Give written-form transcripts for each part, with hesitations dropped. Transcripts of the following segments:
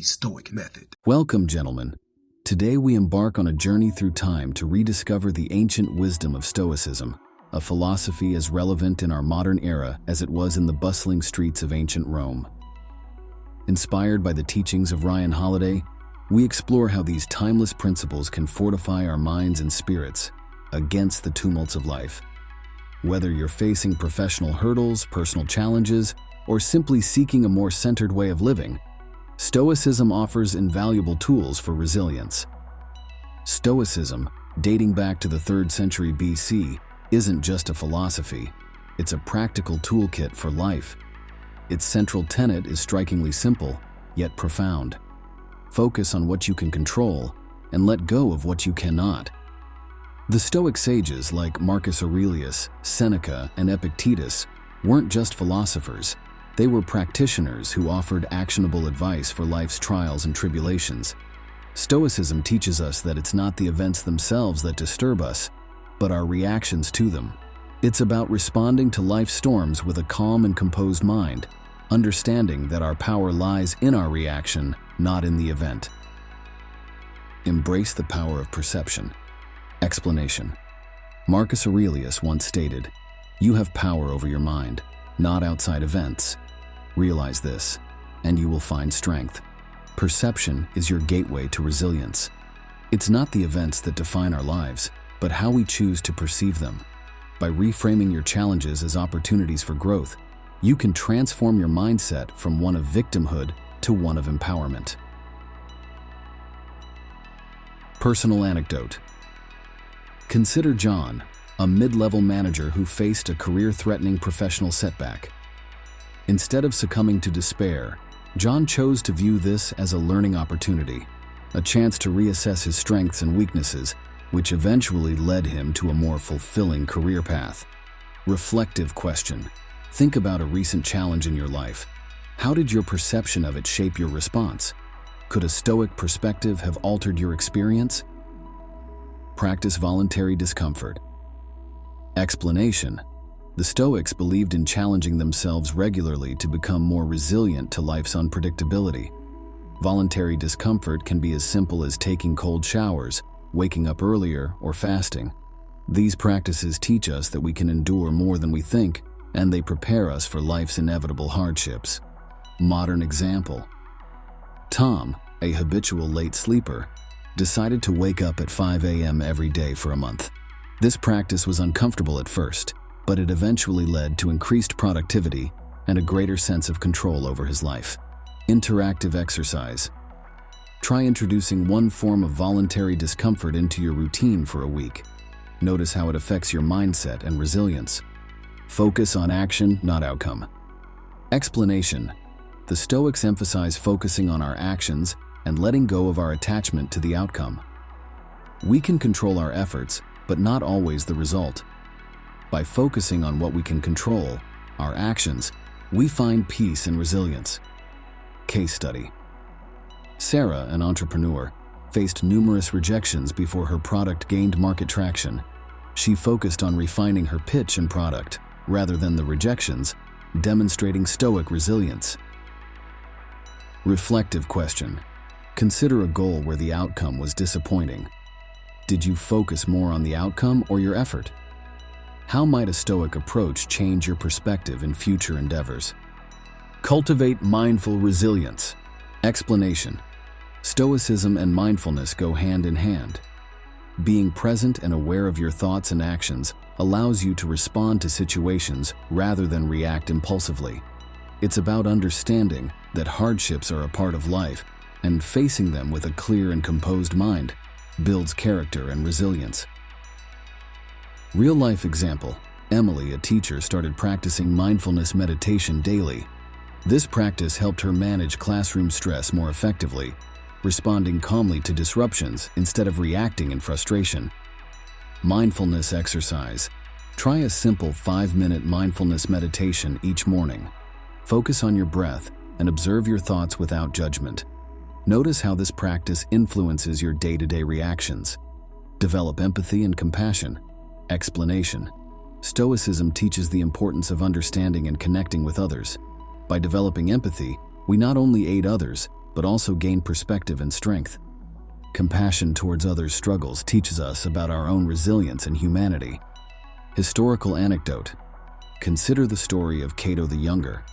the Stoic method. Welcome, gentlemen. Today we embark on a journey through time to rediscover the ancient wisdom of Stoicism, a philosophy as relevant in our modern era as it was in the bustling streets of ancient Rome. Inspired by the teachings of Ryan Holiday, we explore how these timeless principles can fortify our minds and spirits against the tumults of life. Whether you're facing professional hurdles, personal challenges, or simply seeking a more centered way of living, Stoicism offers invaluable tools for resilience. Stoicism, dating back to the 3rd century BC, isn't just a philosophy, it's a practical toolkit for life. Its central tenet is strikingly simple, yet profound. Focus on what you can control and let go of what you cannot. The Stoic sages like Marcus Aurelius, Seneca, and Epictetus weren't just philosophers. They were practitioners who offered actionable advice for life's trials and tribulations. Stoicism teaches us that it's not the events themselves that disturb us, but our reactions to them. It's about responding to life's storms with a calm and composed mind, understanding that our power lies in our reaction, not in the event. Embrace the power of perception. Explanation. Marcus Aurelius once stated, "You have power over your mind, not outside events. Realize this, and you will find strength." Perception is your gateway to resilience. It's not the events that define our lives, but how we choose to perceive them. By reframing your challenges as opportunities for growth, you can transform your mindset from one of victimhood to one of empowerment. Personal anecdote. Consider John, a mid-level manager who faced a career-threatening professional setback. Instead of succumbing to despair, John chose to view this as a learning opportunity, a chance to reassess his strengths and weaknesses, which eventually led him to a more fulfilling career path. Reflective question. Think about a recent challenge in your life. How did your perception of it shape your response? Could a Stoic perspective have altered your experience? Practice voluntary discomfort. Explanation. The Stoics believed in challenging themselves regularly to become more resilient to life's unpredictability. Voluntary discomfort can be as simple as taking cold showers, waking up earlier, or fasting. These practices teach us that we can endure more than we think, and they prepare us for life's inevitable hardships. Modern example. Tom, a habitual late sleeper, decided to wake up at 5 a.m. every day for a month. This practice was uncomfortable at first, but it eventually led to increased productivity and a greater sense of control over his life. Interactive exercise. Try introducing one form of voluntary discomfort into your routine for a week. Notice how it affects your mindset and resilience. Focus on action, not outcome. Explanation. The Stoics emphasize focusing on our actions and letting go of our attachment to the outcome. We can control our efforts, but not always the result. By focusing on what we can control, our actions, we find peace and resilience. Case study. Sarah, an entrepreneur, faced numerous rejections before her product gained market traction. She focused on refining her pitch and product, rather than the rejections, demonstrating Stoic resilience. Reflective question. Consider a goal where the outcome was disappointing. Did you focus more on the outcome or your effort? How might a Stoic approach change your perspective in future endeavors? Cultivate mindful resilience. Explanation. Stoicism and mindfulness go hand in hand. Being present and aware of your thoughts and actions allows you to respond to situations rather than react impulsively. It's about understanding that hardships are a part of life, and facing them with a clear and composed mind builds character and resilience. Real-life example. Emily, a teacher, started practicing mindfulness meditation daily. This practice helped her manage classroom stress more effectively, responding calmly to disruptions instead of reacting in frustration. Mindfulness exercise. Try a simple 5-minute mindfulness meditation each morning. Focus on your breath and observe your thoughts without judgment. Notice how this practice influences your day-to-day reactions. Develop empathy and compassion. Explanation. Stoicism teaches the importance of understanding and connecting with others. By developing empathy, we not only aid others, but also gain perspective and strength. Compassion towards others' struggles teaches us about our own resilience and humanity. Historical anecdote. Consider the story of Cato the Younger,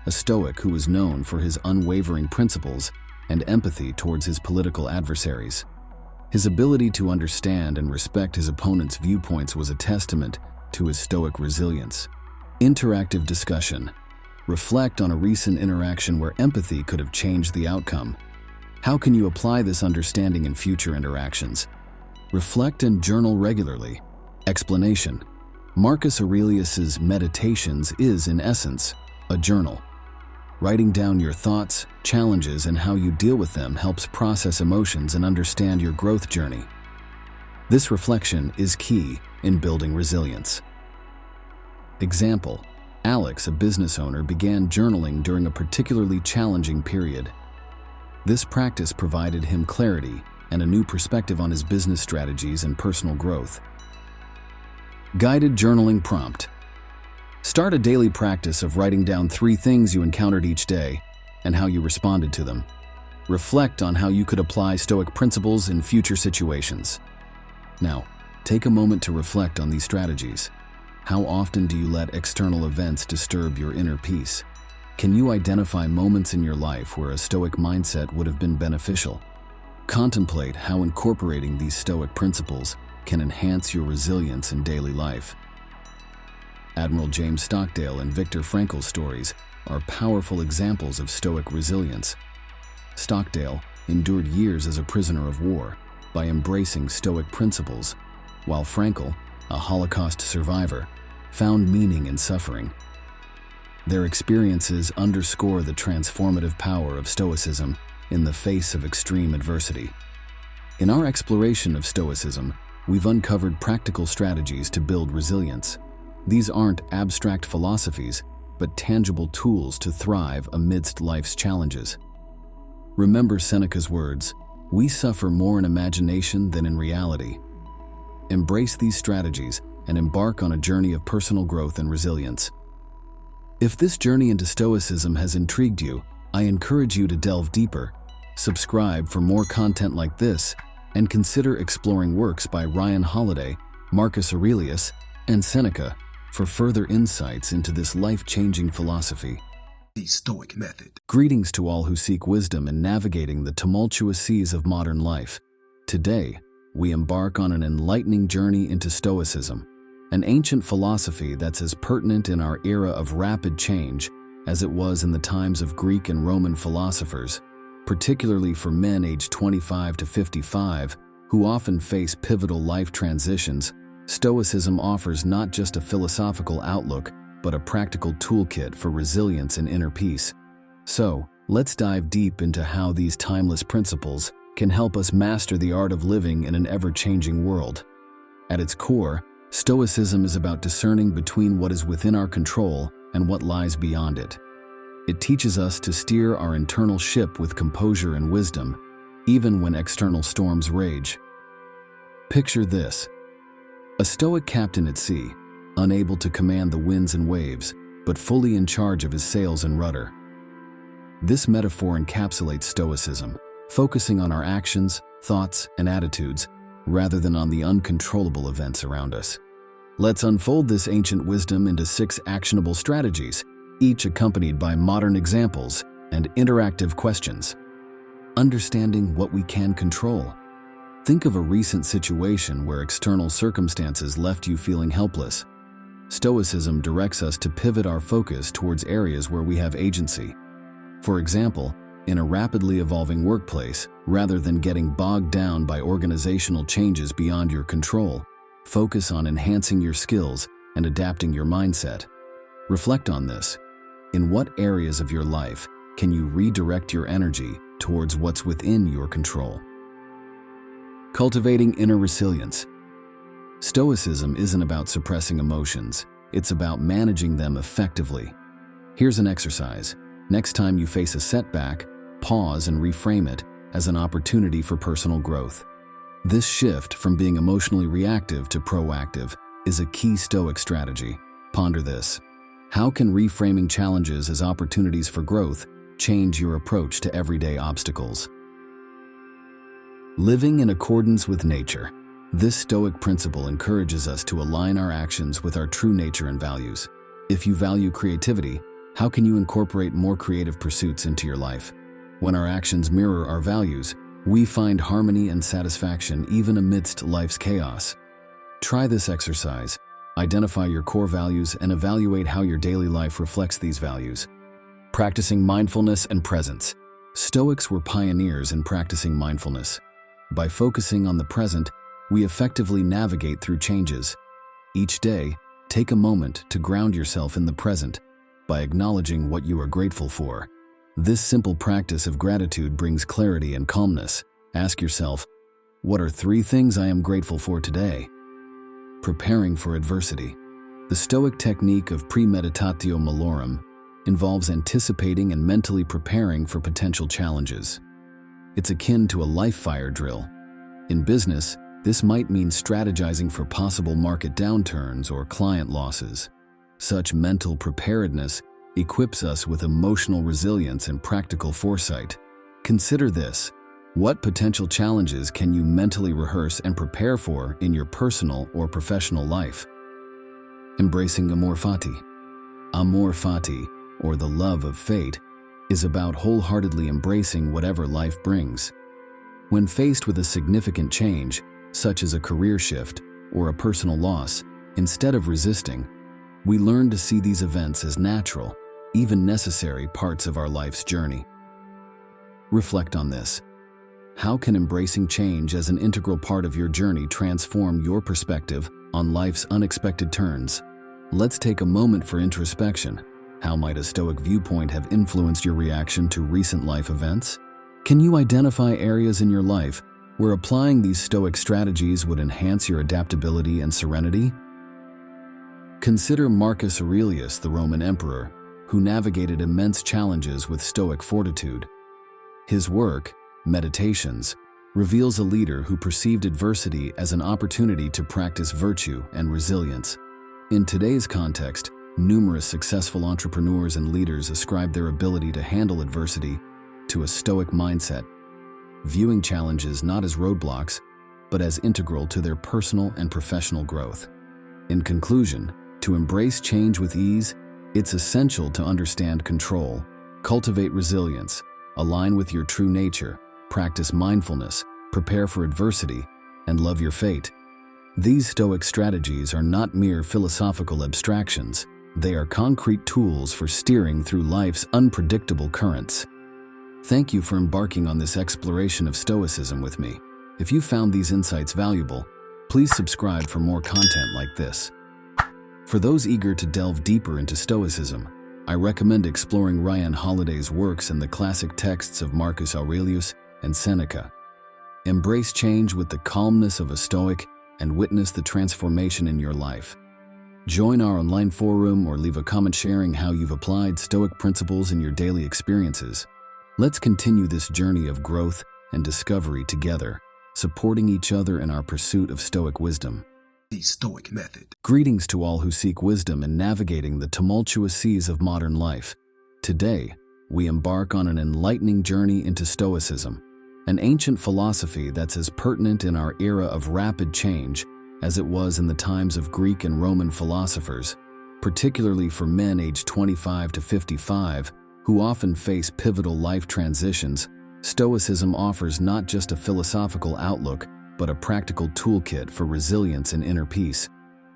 a Stoic who was known for his unwavering principles and empathy towards his political adversaries. His ability to understand and respect his opponent's viewpoints was a testament to his Stoic resilience. Interactive discussion. Reflect on a recent interaction where empathy could have changed the outcome. How can you apply this understanding in future interactions? Reflect and journal regularly. Explanation. Marcus Aurelius's Meditations is, in essence, a journal. Writing down your thoughts, challenges, and how you deal with them helps process emotions and understand your growth journey. This reflection is key in building resilience. Example: Alex, a business owner, began journaling during a particularly challenging period. This practice provided him clarity and a new perspective on his business strategies and personal growth. Guided journaling prompt. Start a daily practice of writing down 3 things you encountered each day and how you responded to them. Reflect on how you could apply Stoic principles in future situations. Now, take a moment to reflect on these strategies. How often do you let external events disturb your inner peace? Can you identify moments in your life where a Stoic mindset would have been beneficial? Contemplate how incorporating these Stoic principles can enhance your resilience in daily life. Admiral James Stockdale and Viktor Frankl's stories are powerful examples of Stoic resilience. Stockdale endured years as a prisoner of war by embracing Stoic principles, while Frankl, a Holocaust survivor, found meaning in suffering. Their experiences underscore the transformative power of Stoicism in the face of extreme adversity. In our exploration of Stoicism, we've uncovered practical strategies to build resilience. These aren't abstract philosophies, but tangible tools to thrive amidst life's challenges. Remember Seneca's words, "We suffer more in imagination than in reality." Embrace these strategies and embark on a journey of personal growth and resilience. If this journey into Stoicism has intrigued you, I encourage you to delve deeper. Subscribe for more content like this, and consider exploring works by Ryan Holiday, Marcus Aurelius, and Seneca for further insights into this life-changing philosophy. The Stoic Method. Greetings to all who seek wisdom in navigating the tumultuous seas of modern life. Today, we embark on an enlightening journey into Stoicism, an ancient philosophy that's as pertinent in our era of rapid change as it was in the times of Greek and Roman philosophers, particularly for men aged 25 to 55 who often face pivotal life transitions. Stoicism offers not just a philosophical outlook, but a practical toolkit for resilience and inner peace. So, let's dive deep into how these timeless principles can help us master the art of living in an ever-changing world. At its core, Stoicism is about discerning between what is within our control and what lies beyond it. It teaches us to steer our internal ship with composure and wisdom, even when external storms rage. Picture this: a Stoic captain at sea, unable to command the winds and waves, but fully in charge of his sails and rudder. This metaphor encapsulates Stoicism, focusing on our actions, thoughts, and attitudes, rather than on the uncontrollable events around us. Let's unfold this ancient wisdom into 6 actionable strategies, each accompanied by modern examples and interactive questions. Understanding what we can control. Think of a recent situation where external circumstances left you feeling helpless. Stoicism directs us to pivot our focus towards areas where we have agency. For example, in a rapidly evolving workplace, rather than getting bogged down by organizational changes beyond your control, focus on enhancing your skills and adapting your mindset. Reflect on this. In what areas of your life can you redirect your energy towards what's within your control? Cultivating inner resilience. Stoicism isn't about suppressing emotions, it's about managing them effectively. Here's an exercise. Next time you face a setback, pause and reframe it as an opportunity for personal growth. This shift from being emotionally reactive to proactive is a key Stoic strategy. Ponder this. How can reframing challenges as opportunities for growth change your approach to everyday obstacles. Living in accordance with nature. This Stoic principle encourages us to align our actions with our true nature and values. If you value creativity, how can you incorporate more creative pursuits into your life? When our actions mirror our values, we find harmony and satisfaction even amidst life's chaos. Try this exercise. Identify your core values and evaluate how your daily life reflects these values. Practicing mindfulness and presence. Stoics were pioneers in practicing mindfulness. By focusing on the present, we effectively navigate through changes. Each day, take a moment to ground yourself in the present by acknowledging what you are grateful for. This simple practice of gratitude brings clarity and calmness. Ask yourself, what are 3 things I am grateful for today? Preparing for adversity. The Stoic technique of premeditatio malorum involves anticipating and mentally preparing for potential challenges. It's akin to a life fire drill. In business, this might mean strategizing for possible market downturns or client losses. Such mental preparedness equips us with emotional resilience and practical foresight. Consider this. What potential challenges can you mentally rehearse and prepare for in your personal or professional life? Embracing Amor Fati. Amor Fati, or the love of fate, is about wholeheartedly embracing whatever life brings. When faced with a significant change, such as a career shift or a personal loss, instead of resisting, we learn to see these events as natural, even necessary parts of our life's journey. Reflect on this. How can embracing change as an integral part of your journey transform your perspective on life's unexpected turns? Let's take a moment for introspection. How might a Stoic viewpoint have influenced your reaction to recent life events? Can you identify areas in your life where applying these Stoic strategies would enhance your adaptability and serenity? Consider Marcus Aurelius, the Roman emperor, who navigated immense challenges with Stoic fortitude. His work, Meditations, reveals a leader who perceived adversity as an opportunity to practice virtue and resilience. In today's context, numerous successful entrepreneurs and leaders ascribe their ability to handle adversity to a Stoic mindset, viewing challenges not as roadblocks, but as integral to their personal and professional growth. In conclusion, to embrace change with ease, it's essential to understand control, cultivate resilience, align with your true nature, practice mindfulness, prepare for adversity, and love your fate. These Stoic strategies are not mere philosophical abstractions. They are concrete tools for steering through life's unpredictable currents. Thank you for embarking on this exploration of Stoicism with me. If you found these insights valuable, please subscribe for more content like this. For those eager to delve deeper into Stoicism, I recommend exploring Ryan Holiday's works in the classic texts of Marcus Aurelius and Seneca. Embrace change with the calmness of a Stoic and witness the transformation in your life. Join our online forum or leave a comment sharing how you've applied Stoic principles in your daily experiences. Let's continue this journey of growth and discovery together, supporting each other in our pursuit of Stoic wisdom. The Stoic method. Greetings to all who seek wisdom in navigating the tumultuous seas of modern life. Today, we embark on an enlightening journey into Stoicism, an ancient philosophy that's as pertinent in our era of rapid change as it was in the times of Greek and Roman philosophers, particularly for men aged 25 to 55 who often face pivotal life transitions. Stoicism offers not just a philosophical outlook, but a practical toolkit for resilience and inner peace.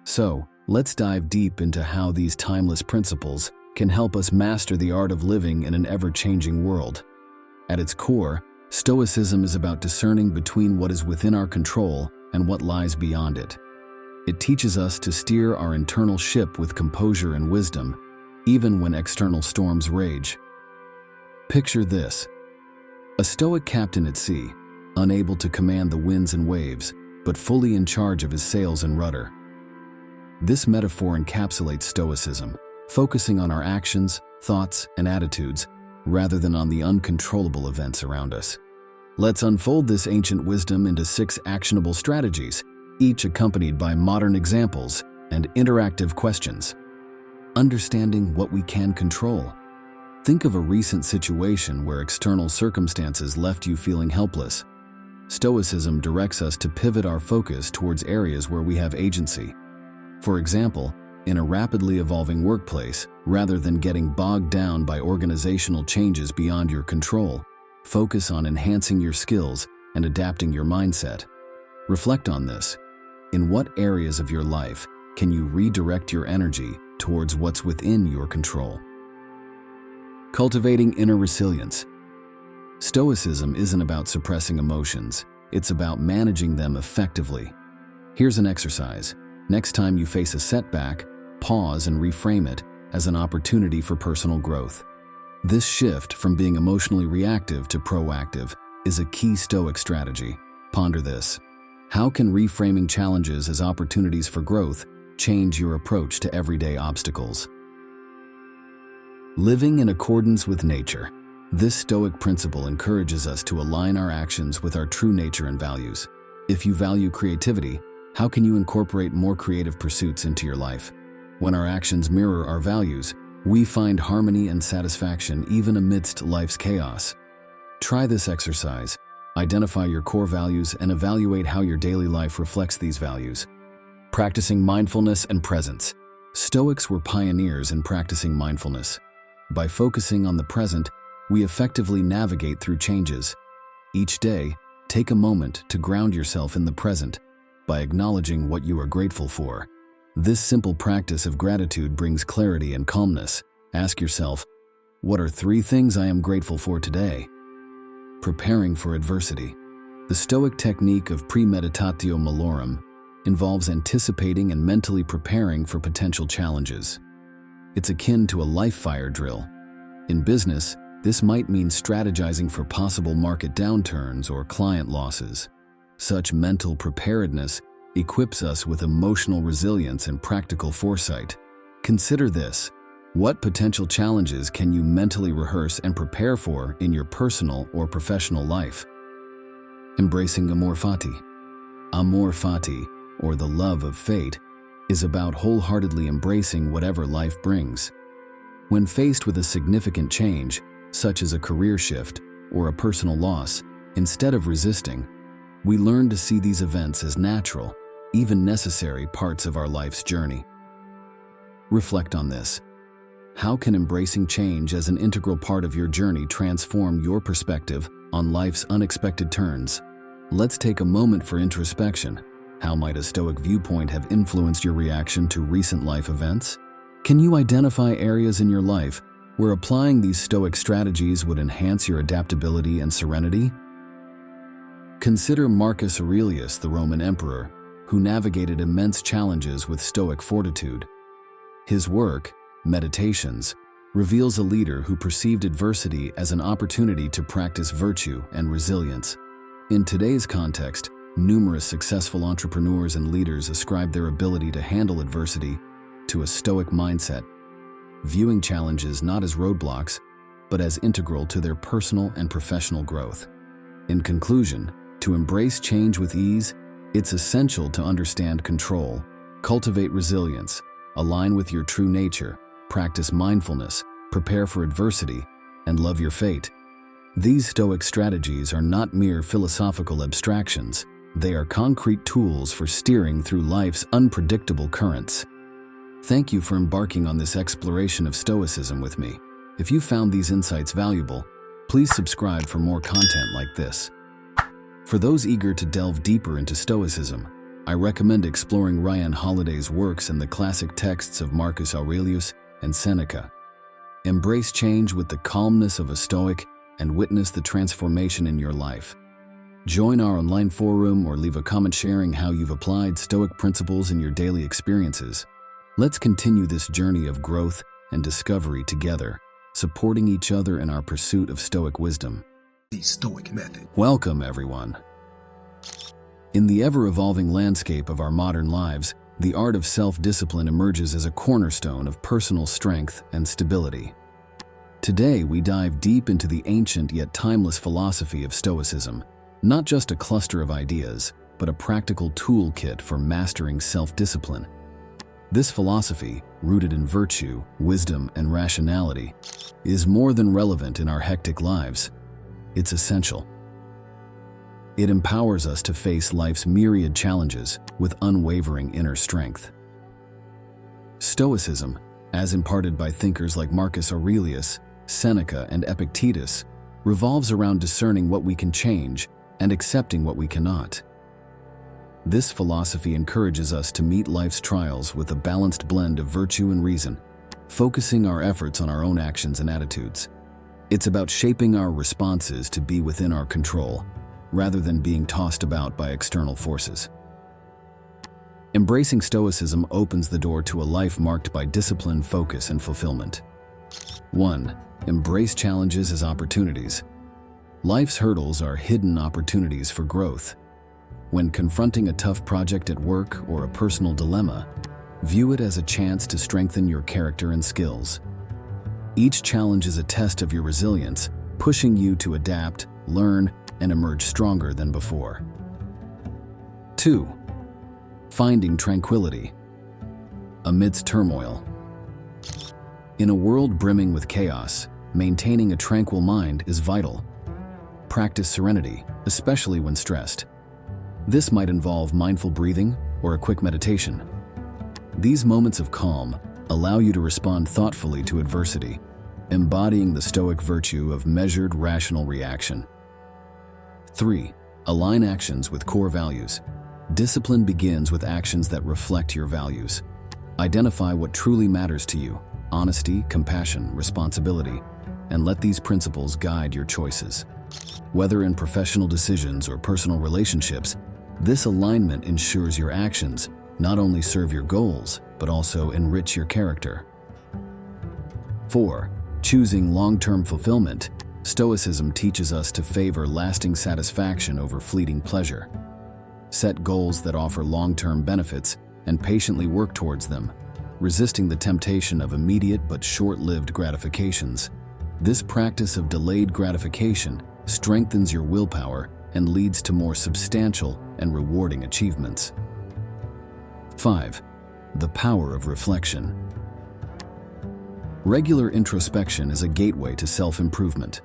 So, let's dive deep into how these timeless principles can help us master the art of living in an ever-changing world. At its core, Stoicism is about discerning between what is within our control and what lies beyond it. It teaches us to steer our internal ship with composure and wisdom, even when external storms rage. Picture this: a Stoic captain at sea, unable to command the winds and waves, but fully in charge of his sails and rudder. This metaphor encapsulates Stoicism, focusing on our actions, thoughts, and attitudes, rather than on the uncontrollable events around us. Let's unfold this ancient wisdom into 6 actionable strategies, each accompanied by modern examples and interactive questions. Understanding what we can control. Think of a recent situation where external circumstances left you feeling helpless. Stoicism directs us to pivot our focus towards areas where we have agency. For example, in a rapidly evolving workplace, rather than getting bogged down by organizational changes beyond your control, focus on enhancing your skills and adapting your mindset. Reflect on this. In what areas of your life can you redirect your energy towards what's within your control? Cultivating inner resilience. Stoicism isn't about suppressing emotions, it's about managing them effectively. Here's an exercise. Next time you face a setback, pause and reframe it as an opportunity for personal growth. This shift from being emotionally reactive to proactive is a key Stoic strategy. Ponder this. How can reframing challenges as opportunities for growth change your approach to everyday obstacles? Living in accordance with nature. This Stoic principle encourages us to align our actions with our true nature and values. If you value creativity, how can you incorporate more creative pursuits into your life? When our actions mirror our values, we find harmony and satisfaction even amidst life's chaos. Try this exercise. Identify your core values and evaluate how your daily life reflects these values. Practicing mindfulness and presence. Stoics were pioneers in practicing mindfulness. By focusing on the present, we effectively navigate through changes. Each day, take a moment to ground yourself in the present by acknowledging what you are grateful for. This simple practice of gratitude brings clarity and calmness. Ask yourself, what are 3 things I am grateful for today? Preparing for adversity. The Stoic technique of premeditatio malorum involves anticipating and mentally preparing for potential challenges. It's akin to a live fire drill. In business, this might mean strategizing for possible market downturns or client losses. Such mental preparedness equips us with emotional resilience and practical foresight. Consider this. What potential challenges can you mentally rehearse and prepare for in your personal or professional life? Embracing Amor Fati. Amor Fati, or the love of fate, is about wholeheartedly embracing whatever life brings. When faced with a significant change, such as a career shift or a personal loss, instead of resisting, we learn to see these events as natural, even necessary parts of our life's journey. Reflect on this. How can embracing change as an integral part of your journey transform your perspective on life's unexpected turns? Let's take a moment for introspection. How might a Stoic viewpoint have influenced your reaction to recent life events? Can you identify areas in your life where applying these Stoic strategies would enhance your adaptability and serenity? Consider Marcus Aurelius, the Roman emperor, who navigated immense challenges with Stoic fortitude. His work, Meditations, reveals a leader who perceived adversity as an opportunity to practice virtue and resilience. In today's context, numerous successful entrepreneurs and leaders ascribe their ability to handle adversity to a Stoic mindset, viewing challenges not as roadblocks, but as integral to their personal and professional growth. In conclusion, to embrace change with ease, it's essential to understand control, cultivate resilience, align with your true nature, practice mindfulness, prepare for adversity, and love your fate. These Stoic strategies are not mere philosophical abstractions. They are concrete tools for steering through life's unpredictable currents. Thank you for embarking on this exploration of Stoicism with me. If you found these insights valuable, please subscribe for more content like this. For those eager to delve deeper into Stoicism, I recommend exploring Ryan Holiday's works and the classic texts of Marcus Aurelius and Seneca. Embrace change with the calmness of a Stoic and witness the transformation in your life. Join our online forum or leave a comment sharing how you've applied Stoic principles in your daily experiences. Let's continue this journey of growth and discovery together, supporting each other in our pursuit of Stoic wisdom. The Stoic method. Welcome, everyone. In the ever-evolving landscape of our modern lives, the art of self-discipline emerges as a cornerstone of personal strength and stability. Today, we dive deep into the ancient yet timeless philosophy of Stoicism, not just a cluster of ideas, but a practical toolkit for mastering self-discipline. This philosophy, rooted in virtue, wisdom, and rationality, is more than relevant in our hectic lives. It's essential. It empowers us to face life's myriad challenges with unwavering inner strength. Stoicism, as imparted by thinkers like Marcus Aurelius, Seneca, and Epictetus, revolves around discerning what we can change and accepting what we cannot. This philosophy encourages us to meet life's trials with a balanced blend of virtue and reason, focusing our efforts on our own actions and attitudes. It's about shaping our responses to be within our control, rather than being tossed about by external forces. Embracing Stoicism opens the door to a life marked by discipline, focus, and fulfillment. 1. Embrace challenges as opportunities. Life's hurdles are hidden opportunities for growth. When confronting a tough project at work or a personal dilemma, view it as a chance to strengthen your character and skills. Each challenge is a test of your resilience, pushing you to adapt, learn, and emerge stronger than before. 2. Finding tranquility. Amidst turmoil. In a world brimming with chaos, maintaining a tranquil mind is vital. Practice serenity, especially when stressed. This might involve mindful breathing or a quick meditation. These moments of calm allow you to respond thoughtfully to adversity, embodying the Stoic virtue of measured, rational reaction. 3. Align actions with core values. Discipline begins with actions that reflect your values. Identify what truly matters to you: honesty, compassion, responsibility, and let these principles guide your choices. Whether in professional decisions or personal relationships, this alignment ensures your actions not only serve your goals, but also enrich your character. 4. Choosing long-term fulfillment. Stoicism teaches us to favor lasting satisfaction over fleeting pleasure. Set goals that offer long-term benefits and patiently work towards them, resisting the temptation of immediate but short-lived gratifications. This practice of delayed gratification strengthens your willpower and leads to more substantial and rewarding achievements. 5. The power of reflection. Regular introspection is a gateway to self-improvement.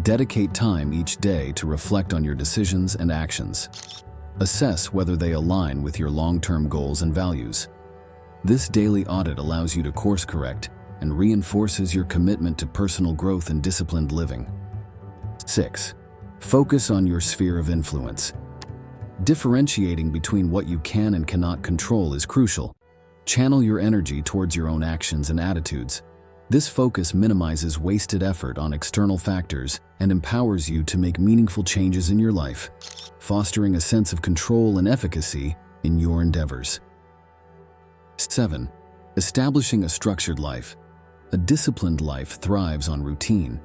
Dedicate time each day to reflect on your decisions and actions. Assess whether they align with your long-term goals and values. This daily audit allows you to course-correct and reinforces your commitment to personal growth and disciplined living. 6. Focus on your sphere of influence. Differentiating between what you can and cannot control is crucial. Channel your energy towards your own actions and attitudes. This focus minimizes wasted effort on external factors and empowers you to make meaningful changes in your life, fostering a sense of control and efficacy in your endeavors. 7. Establishing a structured life. A disciplined life thrives on routine.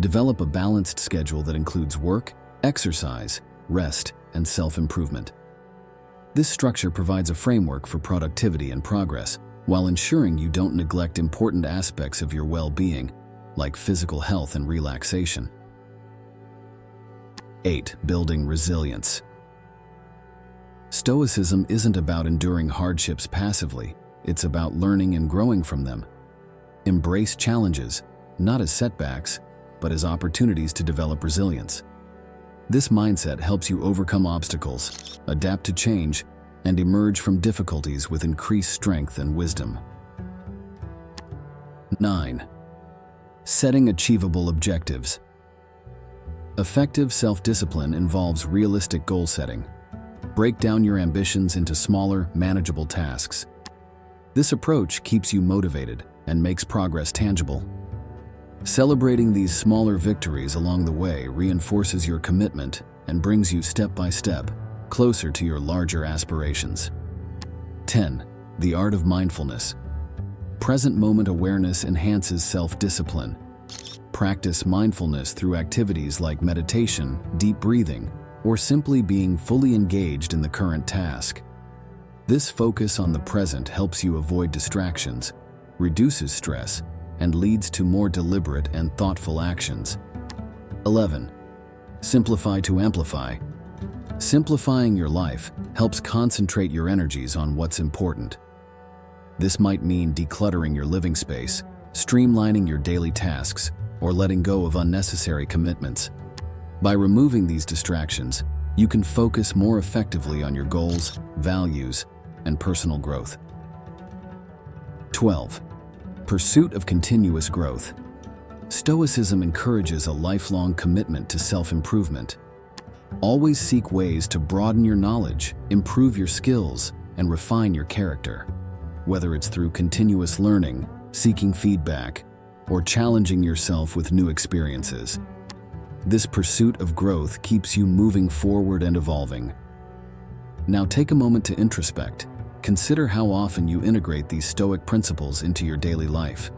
Develop a balanced schedule that includes work, exercise, rest, and self-improvement. This structure provides a framework for productivity and progress, while ensuring you don't neglect important aspects of your well-being, like physical health and relaxation. 8. Building resilience. Stoicism isn't about enduring hardships passively, it's about learning and growing from them. Embrace challenges, not as setbacks, but as opportunities to develop resilience. This mindset helps you overcome obstacles, adapt to change, and emerge from difficulties with increased strength and wisdom. 9. Setting achievable objectives. Effective self-discipline involves realistic goal setting. Break down your ambitions into smaller, manageable tasks. This approach keeps you motivated and makes progress tangible. Celebrating these smaller victories along the way reinforces your commitment and brings you step by step closer to your larger aspirations. 10. The art of mindfulness. Present moment awareness enhances self-discipline. Practice mindfulness through activities like meditation, deep breathing, or simply being fully engaged in the current task. This focus on the present helps you avoid distractions, reduces stress, and leads to more deliberate and thoughtful actions. 11. Simplify to amplify. Simplifying your life helps concentrate your energies on what's important. This might mean decluttering your living space, streamlining your daily tasks, or letting go of unnecessary commitments. By removing these distractions, you can focus more effectively on your goals, values, and personal growth. 12. Pursuit of continuous growth. Stoicism encourages a lifelong commitment to self-improvement. Always seek ways to broaden your knowledge, improve your skills, and refine your character. Whether it's through continuous learning, seeking feedback, or challenging yourself with new experiences. This pursuit of growth keeps you moving forward and evolving. Now take a moment to introspect. Consider how often you integrate these Stoic principles into your daily life.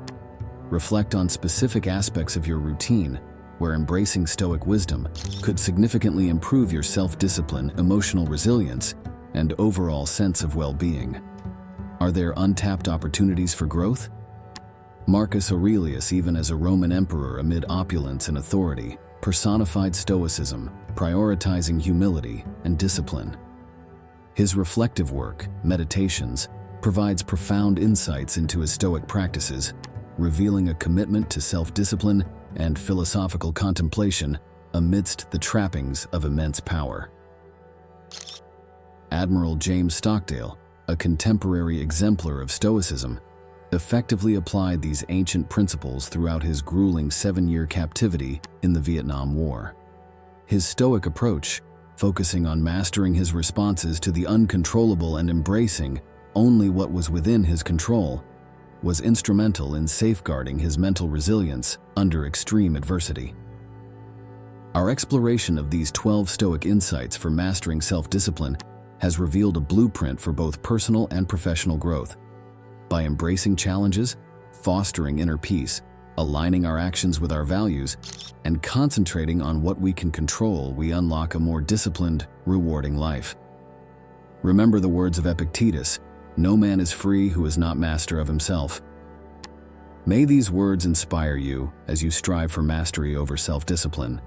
Reflect on specific aspects of your routine where embracing Stoic wisdom could significantly improve your self-discipline, emotional resilience, and overall sense of well-being. Are there untapped opportunities for growth? Marcus Aurelius, even as a Roman emperor amid opulence and authority, personified Stoicism, prioritizing humility and discipline. His reflective work, Meditations, provides profound insights into his Stoic practices, revealing a commitment to self-discipline and philosophical contemplation amidst the trappings of immense power. Admiral James Stockdale, a contemporary exemplar of Stoicism, effectively applied these ancient principles throughout his grueling 7-year captivity in the Vietnam War. His Stoic approach, focusing on mastering his responses to the uncontrollable and embracing only what was within his control, was instrumental in safeguarding his mental resilience under extreme adversity. Our exploration of these 12 Stoic insights for mastering self-discipline has revealed a blueprint for both personal and professional growth. By embracing challenges, fostering inner peace, aligning our actions with our values, and concentrating on what we can control, we unlock a more disciplined, rewarding life. Remember the words of Epictetus, "No man is free who is not master of himself." May these words inspire you as you strive for mastery over self-discipline.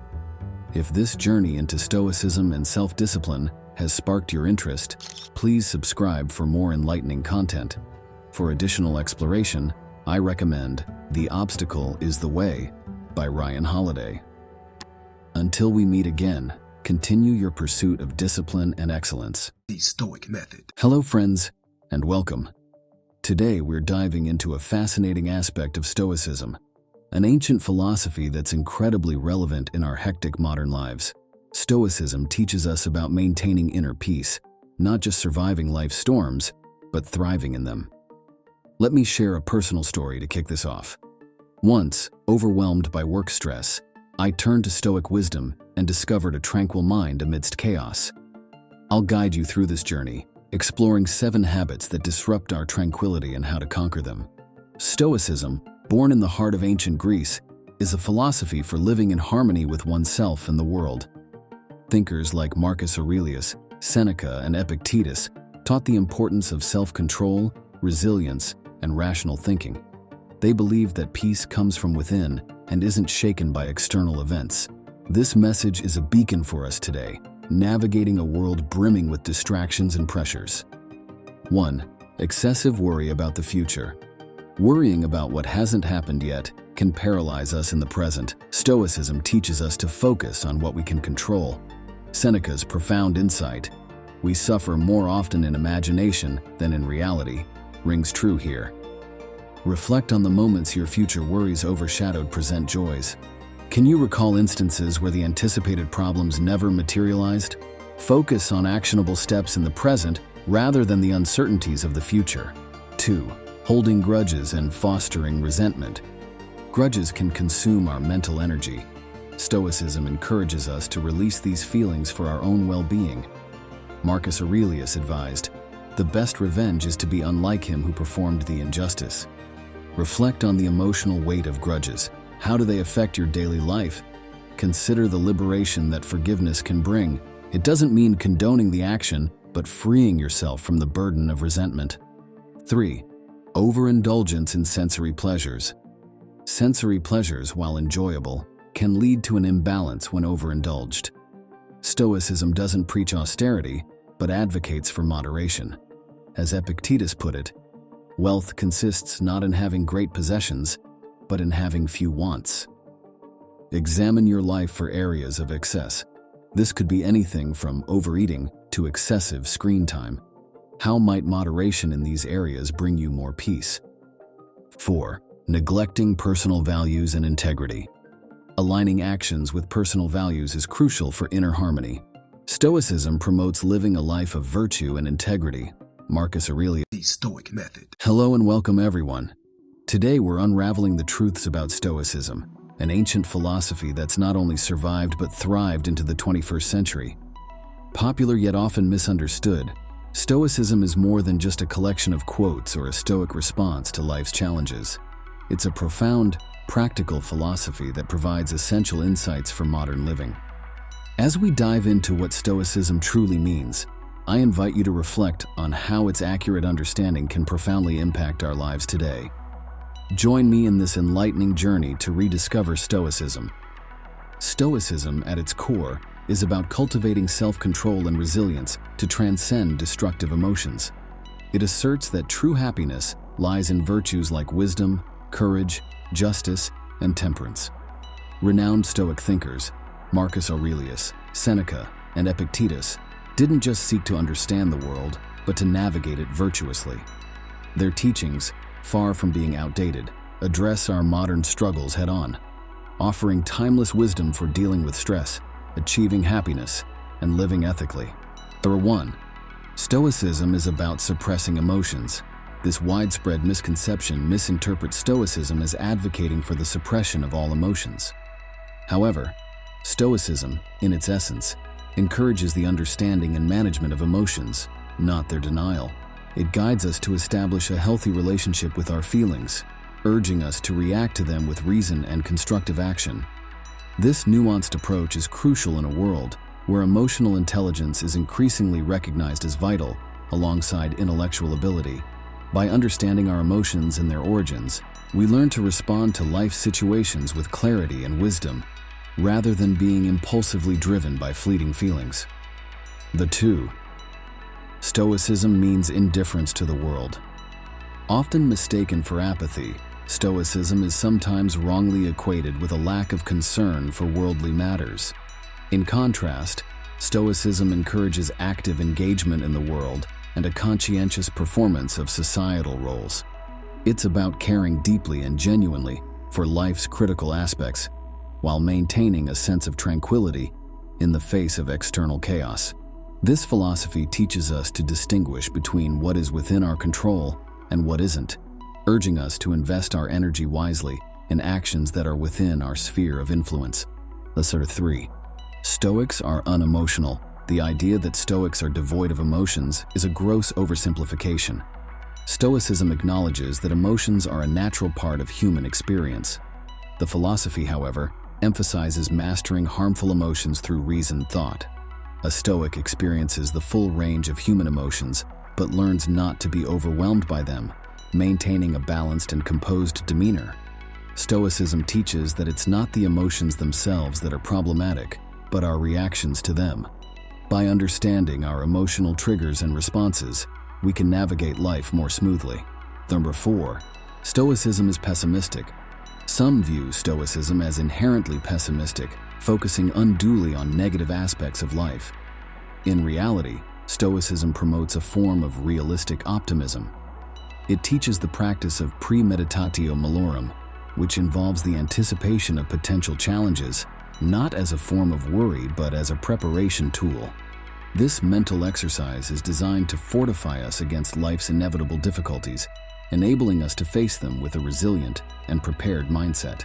If this journey into Stoicism and self-discipline has sparked your interest, please subscribe for more enlightening content. For additional exploration, I recommend The Obstacle is the Way by Ryan Holiday. Until we meet again, continue your pursuit of discipline and excellence. The Stoic Method. Hello friends, and welcome. Today we're diving into a fascinating aspect of Stoicism, an ancient philosophy that's incredibly relevant in our hectic modern lives. Stoicism teaches us about maintaining inner peace, not just surviving life's storms, but thriving in them. Let me share a personal story to kick this off. Once, overwhelmed by work stress, I turned to Stoic wisdom and discovered a tranquil mind amidst chaos. I'll guide you through this journey, exploring 7 habits that disrupt our tranquility and how to conquer them. Stoicism, born in the heart of ancient Greece, is a philosophy for living in harmony with oneself and the world. Thinkers like Marcus Aurelius, Seneca, and Epictetus taught the importance of self-control, resilience, and rational thinking. They believed that peace comes from within and isn't shaken by external events. This message is a beacon for us today, navigating a world brimming with distractions and pressures. 1. Excessive worry about the future. Worrying about what hasn't happened yet can paralyze us in the present. Stoicism teaches us to focus on what we can control. Seneca's profound insight, "We suffer more often in imagination than in reality," rings true here. Reflect on the moments your future worries overshadowed present joys. Can you recall instances where the anticipated problems never materialized? Focus on actionable steps in the present rather than the uncertainties of the future. 2. Holding grudges and fostering resentment. Grudges can consume our mental energy. Stoicism encourages us to release these feelings for our own well-being. Marcus Aurelius advised, "The best revenge is to be unlike him who performed the injustice." Reflect on the emotional weight of grudges. How do they affect your daily life? Consider the liberation that forgiveness can bring. It doesn't mean condoning the action, but freeing yourself from the burden of resentment. 3. Overindulgence in sensory pleasures. Sensory pleasures, while enjoyable, can lead to an imbalance when overindulged. Stoicism doesn't preach austerity, but advocates for moderation. As Epictetus put it, Wealth consists not in having great possessions, but in having few wants. Examine your life for areas of excess. This could be anything from overeating to excessive screen time. How might moderation in these areas bring you more peace? 4. Neglecting personal values and integrity. Aligning actions with personal values is crucial for inner harmony. Stoicism promotes living a life of virtue and integrity. Marcus Aurelius. The Stoic method. Hello and welcome everyone. Today we're unraveling the truths about Stoicism, an ancient philosophy that's not only survived but thrived into the 21st century. Popular yet often misunderstood, Stoicism is more than just a collection of quotes or a stoic response to life's challenges. It's a profound, practical philosophy that provides essential insights for modern living. As we dive into what Stoicism truly means, I invite you to reflect on how its accurate understanding can profoundly impact our lives today. Join me in this enlightening journey to rediscover Stoicism. Stoicism, at its core, is about cultivating self-control and resilience to transcend destructive emotions. It asserts that true happiness lies in virtues like wisdom, courage, justice, and temperance. Renowned Stoic thinkers, Marcus Aurelius, Seneca, and Epictetus, didn't just seek to understand the world, but to navigate it virtuously. Their teachings, far from being outdated, address our modern struggles head-on, offering timeless wisdom for dealing with stress, achieving happiness, and living ethically. Number 1. Stoicism is about suppressing emotions. This widespread misconception misinterprets Stoicism as advocating for the suppression of all emotions. However, Stoicism, in its essence, encourages the understanding and management of emotions, not their denial. It guides us to establish a healthy relationship with our feelings, urging us to react to them with reason and constructive action. This nuanced approach is crucial in a world where emotional intelligence is increasingly recognized as vital alongside intellectual ability. By understanding our emotions and their origins, we learn to respond to life situations with clarity and wisdom, rather than being impulsively driven by fleeting feelings. The 2. Stoicism means indifference to the world. Often mistaken for apathy, Stoicism is sometimes wrongly equated with a lack of concern for worldly matters. In contrast, Stoicism encourages active engagement in the world and a conscientious performance of societal roles. It's about caring deeply and genuinely for life's critical aspects, while maintaining a sense of tranquility in the face of external chaos. This philosophy teaches us to distinguish between what is within our control and what isn't, urging us to invest our energy wisely in actions that are within our sphere of influence. Lesson 3. Stoics are unemotional. The idea that Stoics are devoid of emotions is a gross oversimplification. Stoicism acknowledges that emotions are a natural part of human experience. The philosophy, however, emphasizes mastering harmful emotions through reasoned thought. A Stoic experiences the full range of human emotions, but learns not to be overwhelmed by them, maintaining a balanced and composed demeanor. Stoicism teaches that it's not the emotions themselves that are problematic, but our reactions to them. By understanding our emotional triggers and responses, we can navigate life more smoothly. Number 4. Stoicism is pessimistic. Some view Stoicism as inherently pessimistic, focusing unduly on negative aspects of life. In reality, Stoicism promotes a form of realistic optimism. It teaches the practice of premeditatio malorum, which involves the anticipation of potential challenges, not as a form of worry but as a preparation tool. This mental exercise is designed to fortify us against life's inevitable difficulties, enabling us to face them with a resilient and prepared mindset.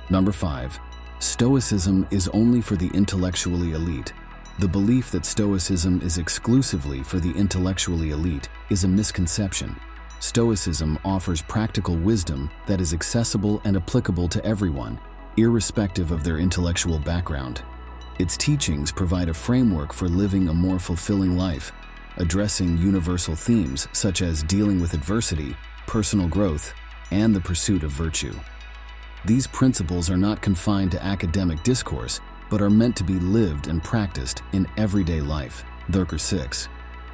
Number 5. Stoicism is only for the intellectually elite. The belief that Stoicism is exclusively for the intellectually elite is a misconception. Stoicism offers practical wisdom that is accessible and applicable to everyone, irrespective of their intellectual background. Its teachings provide a framework for living a more fulfilling life, addressing universal themes such as dealing with adversity, personal growth, and the pursuit of virtue. These principles are not confined to academic discourse, but are meant to be lived and practiced in everyday life. Number 6.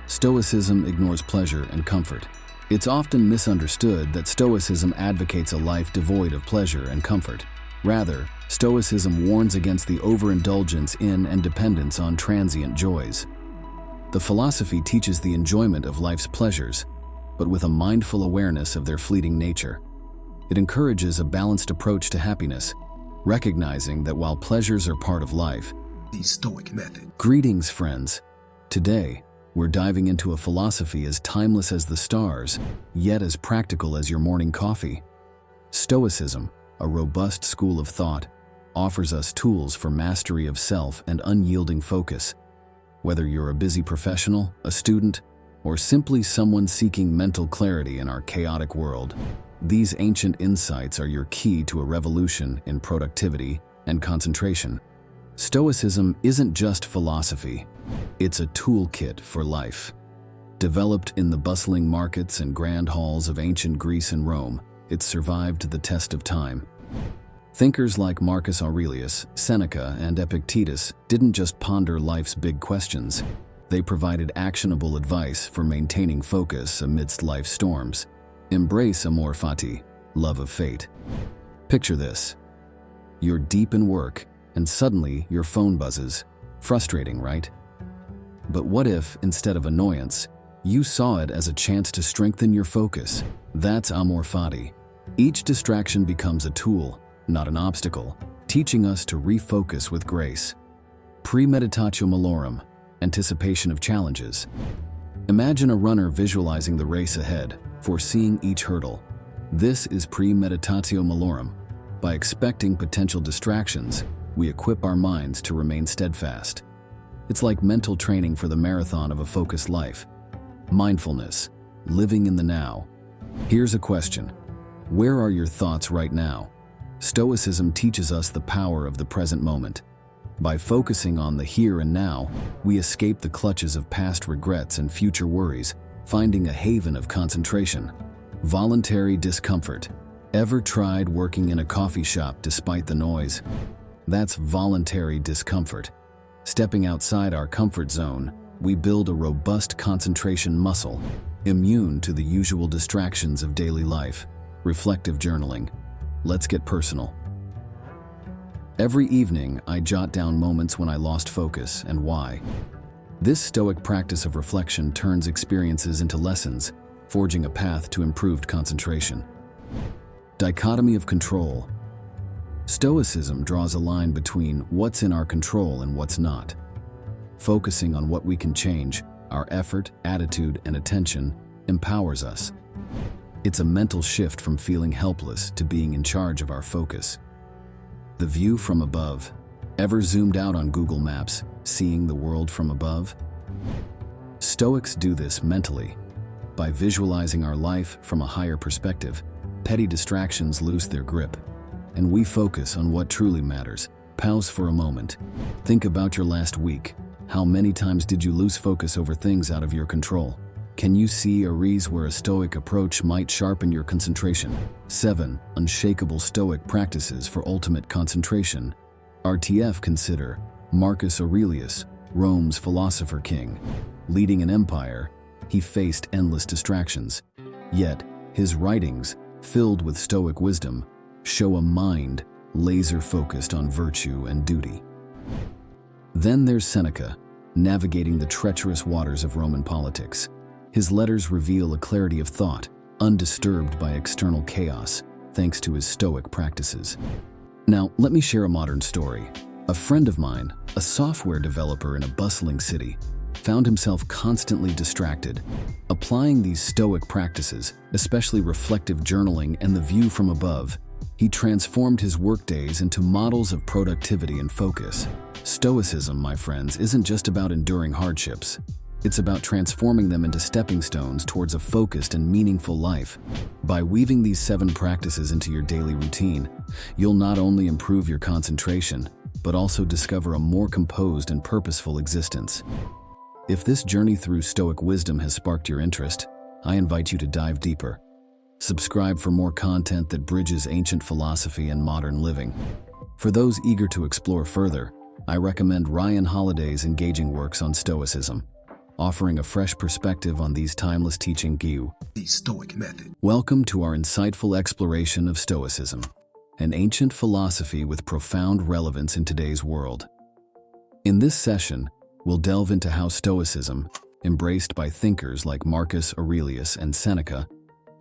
Stoicism ignores pleasure and comfort. It's often misunderstood that Stoicism advocates a life devoid of pleasure and comfort. Rather, Stoicism warns against the overindulgence in and dependence on transient joys. The philosophy teaches the enjoyment of life's pleasures, but with a mindful awareness of their fleeting nature. It encourages a balanced approach to happiness, recognizing that while pleasures are part of life, The Stoic Method. Greetings, friends. Today, we're diving into a philosophy as timeless as the stars, yet as practical as your morning coffee. Stoicism, a robust school of thought, offers us tools for mastery of self and unyielding focus. Whether you're a busy professional, a student, or simply someone seeking mental clarity in our chaotic world, these ancient insights are your key to a revolution in productivity and concentration. Stoicism isn't just philosophy, it's a toolkit for life. Developed in the bustling markets and grand halls of ancient Greece and Rome, it survived the test of time. Thinkers like Marcus Aurelius, Seneca, and Epictetus didn't just ponder life's big questions. They provided actionable advice for maintaining focus amidst life's storms. Embrace Amor, Fati, love of fate. Picture this. You're deep in work, and suddenly your phone buzzes. Frustrating, right? But what if, instead of annoyance, you saw it as a chance to strengthen your focus? That's Amor Fati. Each distraction becomes a tool, not an obstacle, teaching us to refocus with grace. Premeditatio malorum, anticipation of challenges. Imagine a runner visualizing the race ahead, foreseeing each hurdle. This is premeditatio malorum. By expecting potential distractions, we equip our minds to remain steadfast. It's like mental training for the marathon of a focused life. Mindfulness, living in the now. Here's a question. Where are your thoughts right now? Stoicism teaches us the power of the present moment. By focusing on the here and now, we escape the clutches of past regrets and future worries, finding a haven of concentration. Voluntary discomfort. Ever tried working in a coffee shop despite the noise? That's voluntary discomfort. Stepping outside our comfort zone, we build a robust concentration muscle, immune to the usual distractions of daily life. Reflective journaling. Let's get personal. Every evening, I jot down moments when I lost focus and why. This Stoic practice of reflection turns experiences into lessons, forging a path to improved concentration. Dichotomy of control. Stoicism draws a line between what's in our control and what's not. Focusing on what we can change, our effort, attitude, and attention empowers us. It's a mental shift from feeling helpless to being in charge of our focus. The view from above. Ever zoomed out on Google Maps, seeing the world from above? Stoics do this mentally. By visualizing our life from a higher perspective, petty distractions lose their grip, and we focus on what truly matters. Pause for a moment. Think about your last week. How many times did you lose focus over things out of your control? Can you see a reason where a Stoic approach might sharpen your concentration? 7. Unshakable Stoic practices for ultimate concentration. RTF. Consider Marcus Aurelius, Rome's philosopher king. Leading an empire, he faced endless distractions. Yet, his writings, filled with Stoic wisdom, show a mind laser-focused on virtue and duty. Then there's Seneca, navigating the treacherous waters of Roman politics. His letters reveal a clarity of thought, undisturbed by external chaos, thanks to his Stoic practices. Now, let me share a modern story. A friend of mine, a software developer in a bustling city, found himself constantly distracted. Applying these Stoic practices, especially reflective journaling and the view from above, he transformed his workdays into models of productivity and focus. Stoicism, my friends, isn't just about enduring hardships. It's about transforming them into stepping stones towards a focused and meaningful life. By weaving these 7 practices into your daily routine, you'll not only improve your concentration, but also discover a more composed and purposeful existence. If this journey through Stoic wisdom has sparked your interest, I invite you to dive deeper. Subscribe for more content that bridges ancient philosophy and modern living. For those eager to explore further, I recommend Ryan Holiday's engaging works on Stoicism. offering a fresh perspective on these timeless teachings. The Stoic method. Welcome to our insightful exploration of Stoicism, an ancient philosophy with profound relevance in today's world. In this session, we'll delve into how Stoicism, embraced by thinkers like Marcus Aurelius and Seneca,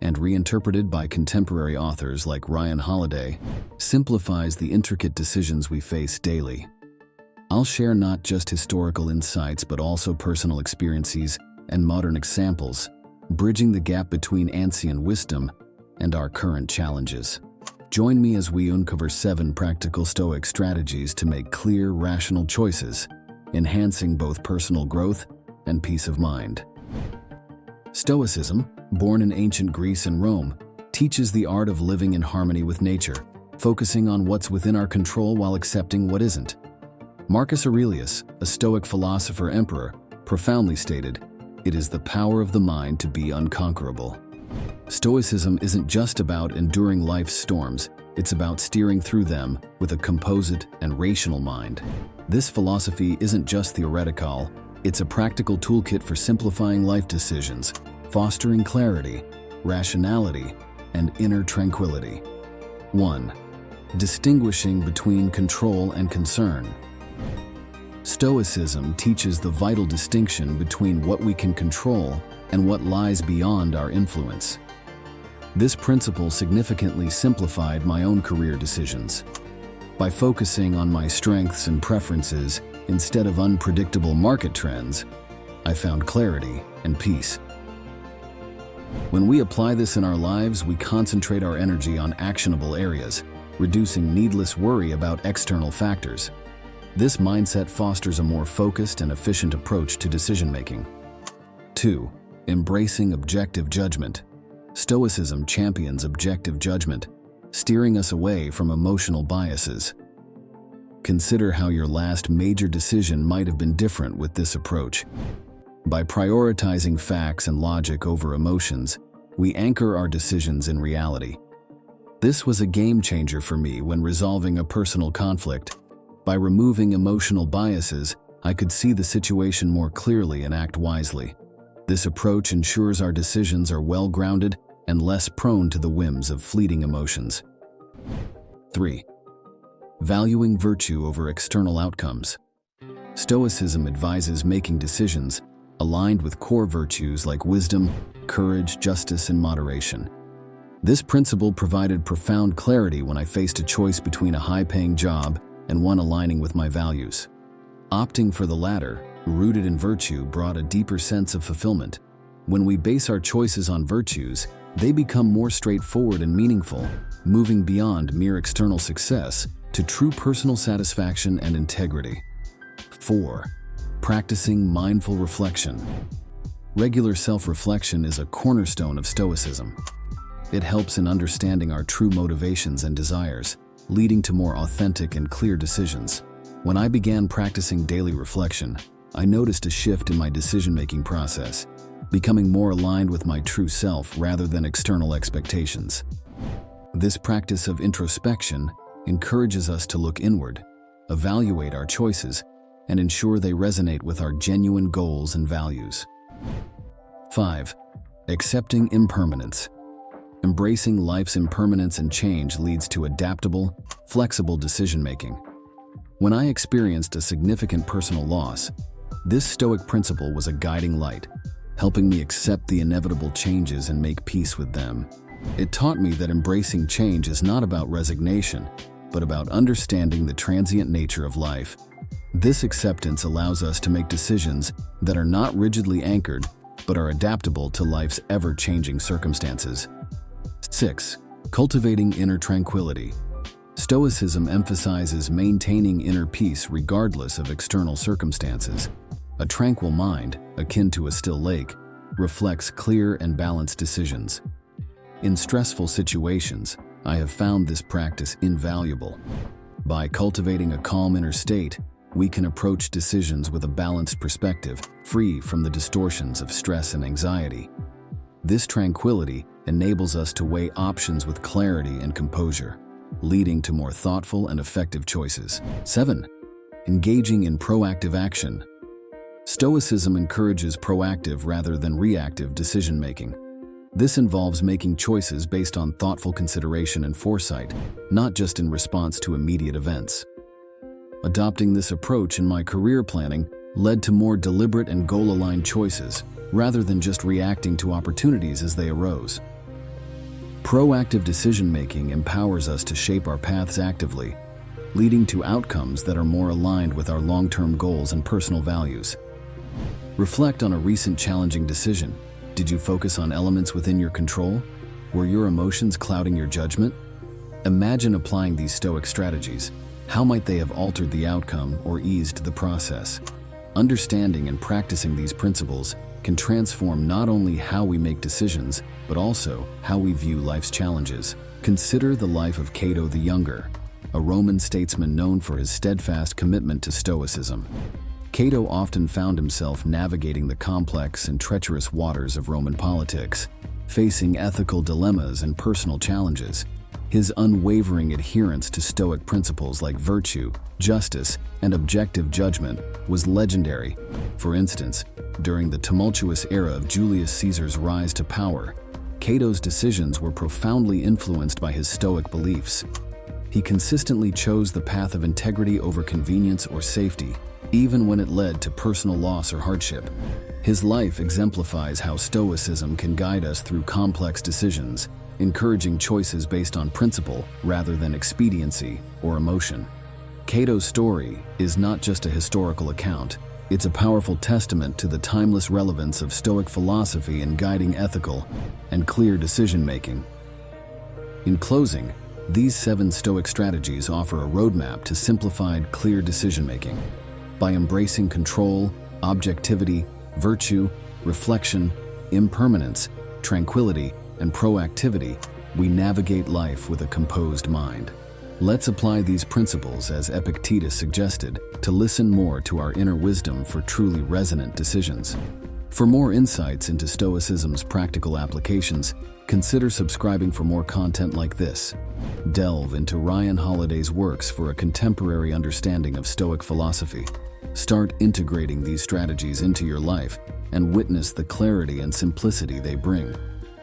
and reinterpreted by contemporary authors like Ryan Holiday, simplifies the intricate decisions we face daily. I'll share not just historical insights but also personal experiences and modern examples, bridging the gap between ancient wisdom and our current challenges. Join me as we uncover 7 practical Stoic strategies to make clear, rational choices, enhancing both personal growth and peace of mind. Stoicism, born in ancient Greece and Rome, teaches the art of living in harmony with nature, focusing on what's within our control while accepting what isn't. Marcus Aurelius, a Stoic philosopher-emperor, profoundly stated, "It is the power of the mind to be unconquerable." Stoicism isn't just about enduring life's storms, it's about steering through them with a composite and rational mind. This philosophy isn't just theoretical, it's a practical toolkit for simplifying life decisions, fostering clarity, rationality, and inner tranquility. 1. Distinguishing between control and concern. Stoicism teaches the vital distinction between what we can control and what lies beyond our influence. This principle significantly simplified my own career decisions. By focusing on my strengths and preferences instead of unpredictable market trends, I found clarity and peace. When we apply this in our lives, we concentrate our energy on actionable areas, reducing needless worry about external factors. This mindset fosters a more focused and efficient approach to decision-making. 2. Embracing objective judgment. Stoicism champions objective judgment, steering us away from emotional biases. Consider how your last major decision might have been different with this approach. By prioritizing facts and logic over emotions, we anchor our decisions in reality. This was a game changer for me when resolving a personal conflict. By removing emotional biases, I could see the situation more clearly and act wisely. This approach ensures our decisions are well-grounded and less prone to the whims of fleeting emotions. 3. Valuing virtue over external outcomes. Stoicism advises making decisions aligned with core virtues like wisdom, courage, justice, and moderation. This principle provided profound clarity when I faced a choice between a high-paying job and one aligning with my values. Opting for the latter, rooted in virtue, brought a deeper sense of fulfillment. When we base our choices on virtues, they become more straightforward and meaningful, moving beyond mere external success to true personal satisfaction and integrity. 4. Practicing mindful reflection. Regular self-reflection is a cornerstone of Stoicism. It helps in understanding our true motivations and desires, leading to more authentic and clear decisions. When I began practicing daily reflection, I noticed a shift in my decision-making process, becoming more aligned with my true self rather than external expectations. This practice of introspection encourages us to look inward, evaluate our choices, and ensure they resonate with our genuine goals and values. 5. Accepting impermanence. Embracing life's impermanence and change leads to adaptable, flexible decision-making. When I experienced a significant personal loss, this Stoic principle was a guiding light, helping me accept the inevitable changes and make peace with them. It taught me that embracing change is not about resignation, but about understanding the transient nature of life. This acceptance allows us to make decisions that are not rigidly anchored, but are adaptable to life's ever-changing circumstances. 6. Cultivating inner tranquility. Stoicism emphasizes maintaining inner peace regardless of external circumstances. A tranquil mind, akin to a still lake, reflects clear and balanced decisions. In stressful situations, I have found this practice invaluable. By cultivating a calm inner state, we can approach decisions with a balanced perspective, free from the distortions of stress and anxiety. This tranquility enables us to weigh options with clarity and composure, leading to more thoughtful and effective choices. 7. Engaging in proactive action. Stoicism encourages proactive rather than reactive decision-making. This involves making choices based on thoughtful consideration and foresight, not just in response to immediate events. Adopting this approach in my career planning led to more deliberate and goal-aligned choices, rather than just reacting to opportunities as they arose. Proactive decision-making empowers us to shape our paths actively, leading to outcomes that are more aligned with our long-term goals and personal values. Reflect on a recent challenging decision. Did you focus on elements within your control? Were your emotions clouding your judgment? Imagine applying these Stoic strategies. How might they have altered the outcome or eased the process? Understanding and practicing these principles can transform not only how we make decisions, but also how we view life's challenges. Consider the life of Cato the Younger, a Roman statesman known for his steadfast commitment to Stoicism. Cato often found himself navigating the complex and treacherous waters of Roman politics, facing ethical dilemmas and personal challenges. His unwavering adherence to Stoic principles like virtue, justice, and objective judgment was legendary. For instance, during the tumultuous era of Julius Caesar's rise to power, Cato's decisions were profoundly influenced by his Stoic beliefs. He consistently chose the path of integrity over convenience or safety, even when it led to personal loss or hardship. His life exemplifies how Stoicism can guide us through complex decisions, encouraging choices based on principle rather than expediency or emotion. Cato's story is not just a historical account, it's a powerful testament to the timeless relevance of Stoic philosophy in guiding ethical and clear decision-making. In closing, these 7 Stoic strategies offer a roadmap to simplified, clear decision-making. By embracing control, objectivity, virtue, reflection, impermanence, tranquility, and proactivity, we navigate life with a composed mind. Let's apply these principles, as Epictetus suggested, to listen more to our inner wisdom for truly resonant decisions. For more insights into Stoicism's practical applications, consider subscribing for more content like this. Delve into Ryan Holiday's works for a contemporary understanding of Stoic philosophy. Start integrating these strategies into your life and witness the clarity and simplicity they bring.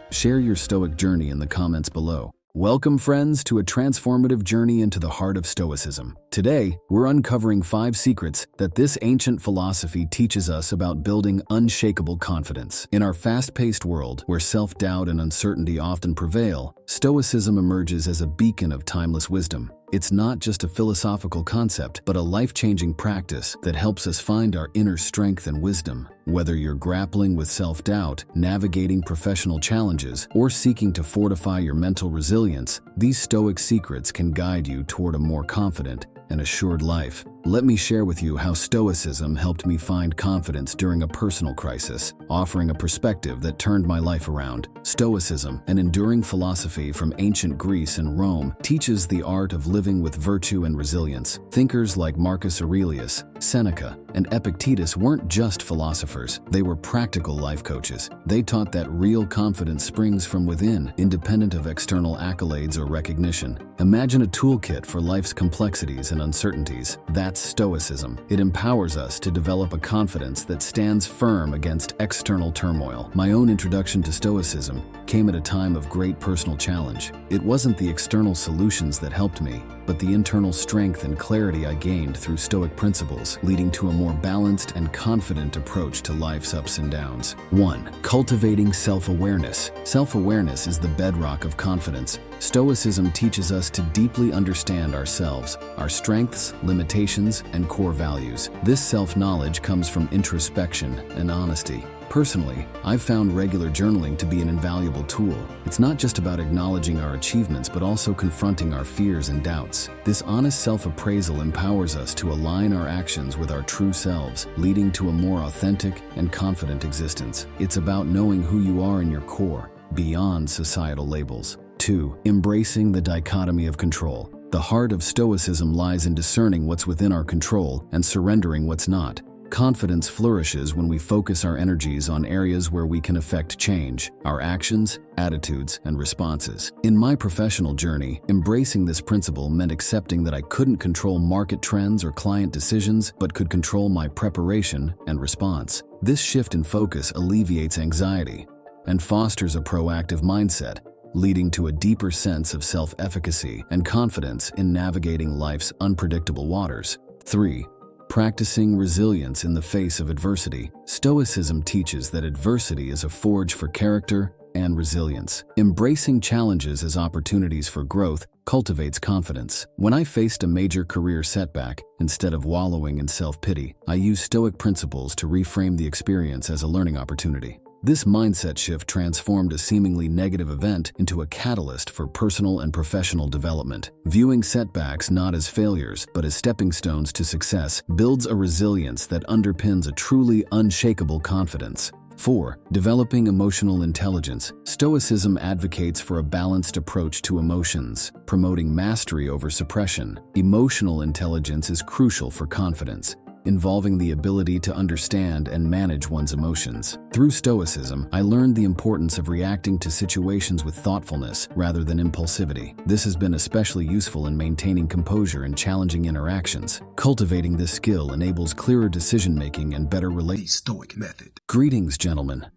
Share your Stoic journey in the comments below. Welcome, friends, to a transformative journey into the heart of Stoicism. Today, we're uncovering 5 secrets that this ancient philosophy teaches us about building unshakable confidence. In our fast-paced world, where self-doubt and uncertainty often prevail, Stoicism emerges as a beacon of timeless wisdom. It's not just a philosophical concept, but a life-changing practice that helps us find our inner strength and wisdom. Whether you're grappling with self-doubt, navigating professional challenges, or seeking to fortify your mental resilience, these Stoic secrets can guide you toward a more confident and assured life. Let me share with you how Stoicism helped me find confidence during a personal crisis, offering a perspective that turned my life around. Stoicism, an enduring philosophy from ancient Greece and Rome, teaches the art of living with virtue and resilience. Thinkers like Marcus Aurelius, Seneca, and Epictetus weren't just philosophers, they were practical life coaches. They taught that real confidence springs from within, independent of external accolades or recognition. Imagine a toolkit for life's complexities and uncertainties. That's Stoicism. It empowers us to develop a confidence that stands firm against external turmoil. My own introduction to Stoicism came at a time of great personal challenge. It wasn't the external solutions that helped me, but the internal strength and clarity I gained through Stoic principles, leading to a more balanced and confident approach to life's ups and downs. 1. Cultivating self-awareness. Self-awareness is the bedrock of confidence. Stoicism teaches us to deeply understand ourselves, our strengths, limitations, and core values. This self-knowledge comes from introspection and honesty. Personally, I've found regular journaling to be an invaluable tool. It's not just about acknowledging our achievements, but also confronting our fears and doubts. This honest self-appraisal empowers us to align our actions with our true selves, leading to a more authentic and confident existence. It's about knowing who you are in your core, beyond societal labels. 2. Embracing the dichotomy of control. The heart of Stoicism lies in discerning what's within our control and surrendering what's not. Confidence flourishes when we focus our energies on areas where we can affect change, our actions, attitudes, and responses. In my professional journey, embracing this principle meant accepting that I couldn't control market trends or client decisions, but could control my preparation and response. This shift in focus alleviates anxiety and fosters a proactive mindset, leading to a deeper sense of self-efficacy and confidence in navigating life's unpredictable waters. 3. Practicing resilience in the face of adversity. Stoicism teaches that adversity is a forge for character and resilience. Embracing challenges as opportunities for growth cultivates confidence. When I faced a major career setback, instead of wallowing in self-pity, I used Stoic principles to reframe the experience as a learning opportunity. This mindset shift transformed a seemingly negative event into a catalyst for personal and professional development. Viewing setbacks not as failures, but as stepping stones to success builds a resilience that underpins a truly unshakable confidence. 4. Developing emotional intelligence. Stoicism advocates for a balanced approach to emotions, promoting mastery over suppression. Emotional intelligence is crucial for confidence, involving the ability to understand and manage one's emotions. Through Stoicism, I learned the importance of reacting to situations with thoughtfulness rather than impulsivity. This has been especially useful in maintaining composure in challenging interactions. Cultivating this skill enables clearer decision-making and better The Stoic method. Greetings, gentlemen.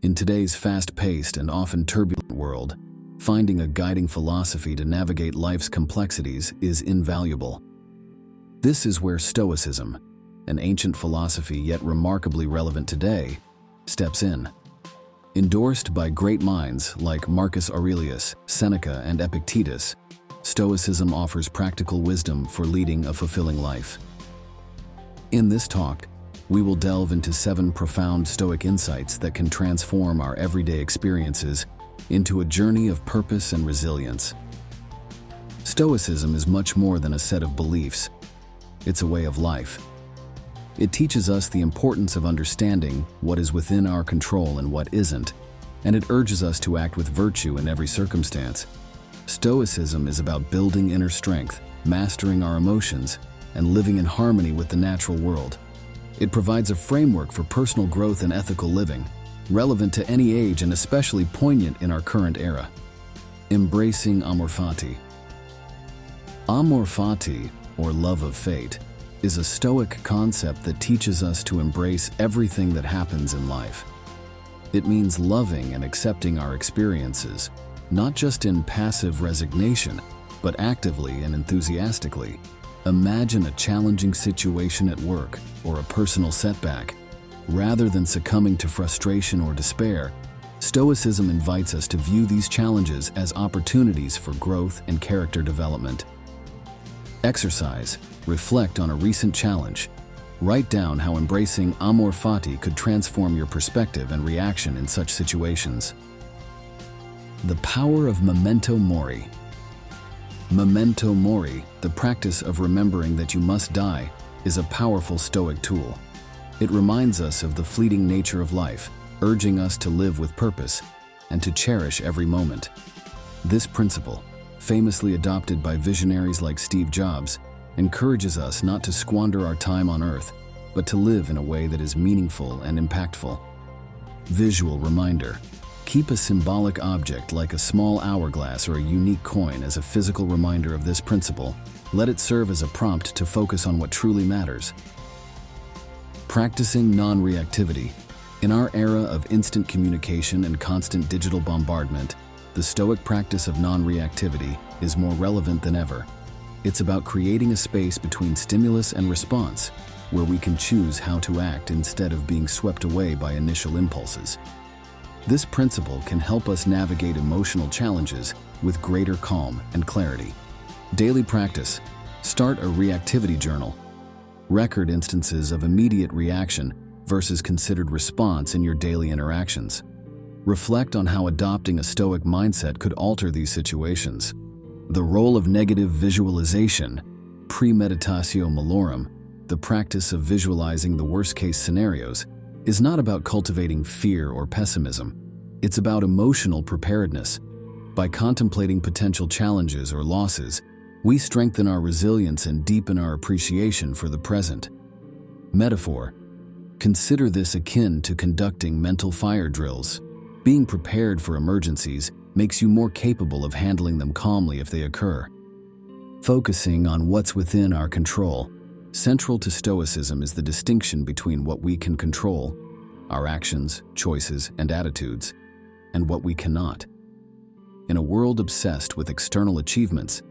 In today's fast-paced and often turbulent world, finding a guiding philosophy to navigate life's complexities is invaluable. This is where Stoicism, an ancient philosophy yet remarkably relevant today, steps in. Endorsed by great minds like Marcus Aurelius, Seneca, and Epictetus, Stoicism offers practical wisdom for leading a fulfilling life. In this talk, we will delve into 7 profound Stoic insights that can transform our everyday experiences into a journey of purpose and resilience. Stoicism is much more than a set of beliefs. It's a way of life. It teaches us the importance of understanding what is within our control and what isn't, and it urges us to act with virtue in every circumstance. Stoicism is about building inner strength, mastering our emotions, and living in harmony with the natural world. It provides a framework for personal growth and ethical living, relevant to any age and especially poignant in our current era. Embracing Amor Fati. Amor Fati, or love of fate, is a Stoic concept that teaches us to embrace everything that happens in life. It means loving and accepting our experiences, not just in passive resignation, but actively and enthusiastically. Imagine a challenging situation at work or a personal setback. Rather than succumbing to frustration or despair, Stoicism invites us to view these challenges as opportunities for growth and character development. Exercise. Reflect on a recent challenge. Write down how embracing Amor Fati could transform your perspective and reaction in such situations. The power of memento mori. Memento mori, the practice of remembering that you must die, is a powerful Stoic tool. It reminds us of the fleeting nature of life, urging us to live with purpose and to cherish every moment. This principle, famously adopted by visionaries like Steve Jobs, encourages us not to squander our time on Earth, but to live in a way that is meaningful and impactful. Visual reminder. Keep a symbolic object like a small hourglass or a unique coin as a physical reminder of this principle. Let it serve as a prompt to focus on what truly matters. Practicing non-reactivity. In our era of instant communication and constant digital bombardment, the Stoic practice of non-reactivity is more relevant than ever. It's about creating a space between stimulus and response, where we can choose how to act instead of being swept away by initial impulses. This principle can help us navigate emotional challenges with greater calm and clarity. Daily practice. Start a reactivity journal. Record instances of immediate reaction versus considered response in your daily interactions. Reflect on how adopting a Stoic mindset could alter these situations. The role of negative visualization. Premeditatio malorum, the practice of visualizing the worst-case scenarios, is not about cultivating fear or pessimism. It's about emotional preparedness. By contemplating potential challenges or losses, we strengthen our resilience and deepen our appreciation for the present. Metaphor: consider this akin to conducting mental fire drills. Being prepared for emergencies makes you more capable of handling them calmly if they occur. Focusing on what's within our control. Central to Stoicism is the distinction between what we can control, our actions, choices, and attitudes, and what we cannot. In a world obsessed with external achievements,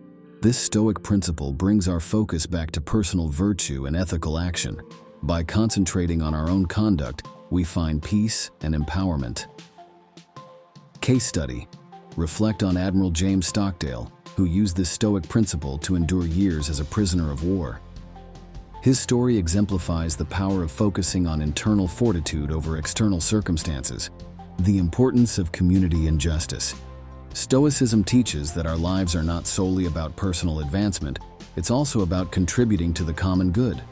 this Stoic principle brings our focus back to personal virtue and ethical action. By concentrating on our own conduct, we find peace and empowerment. Case study: reflect on Admiral James Stockdale, who used this Stoic principle to endure years as a prisoner of war. His story exemplifies the power of focusing on internal fortitude over external circumstances. The importance of community and justice. Stoicism teaches that our lives are not solely about personal advancement, it's also about contributing to the common good.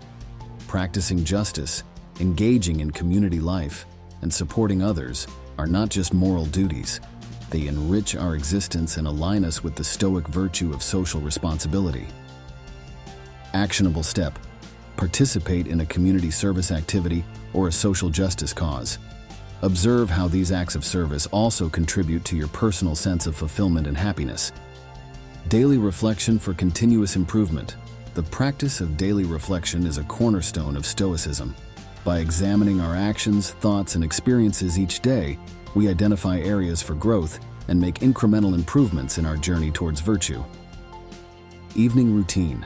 Practicing justice, engaging in community life, and supporting others are not just moral duties. They enrich our existence and align us with the Stoic virtue of social responsibility. Actionable step: participate in a community service activity or a social justice cause. Observe how these acts of service also contribute to your personal sense of fulfillment and happiness. Daily reflection for continuous improvement. The practice of daily reflection is a cornerstone of Stoicism. By examining our actions, thoughts, and experiences each day, we identify areas for growth and make incremental improvements in our journey towards virtue. Evening routine.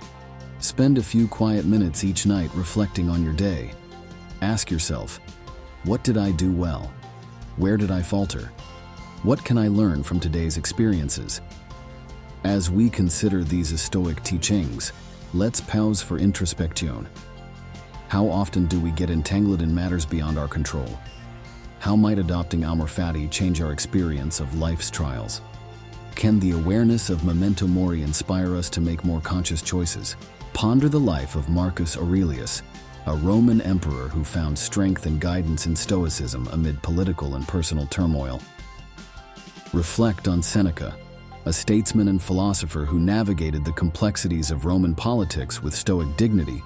Spend a few quiet minutes each night reflecting on your day. Ask yourself, what did I do well? Where did I falter? What can I learn from today's experiences? As we consider these Stoic teachings, let's pause for introspection. How often do we get entangled in matters beyond our control? How might adopting Amor Fati change our experience of life's trials? Can the awareness of memento mori inspire us to make more conscious choices? Ponder the life of Marcus Aurelius, a Roman emperor who found strength and guidance in Stoicism amid political and personal turmoil. Reflect on Seneca, a statesman and philosopher who navigated the complexities of Roman politics with Stoic dignity,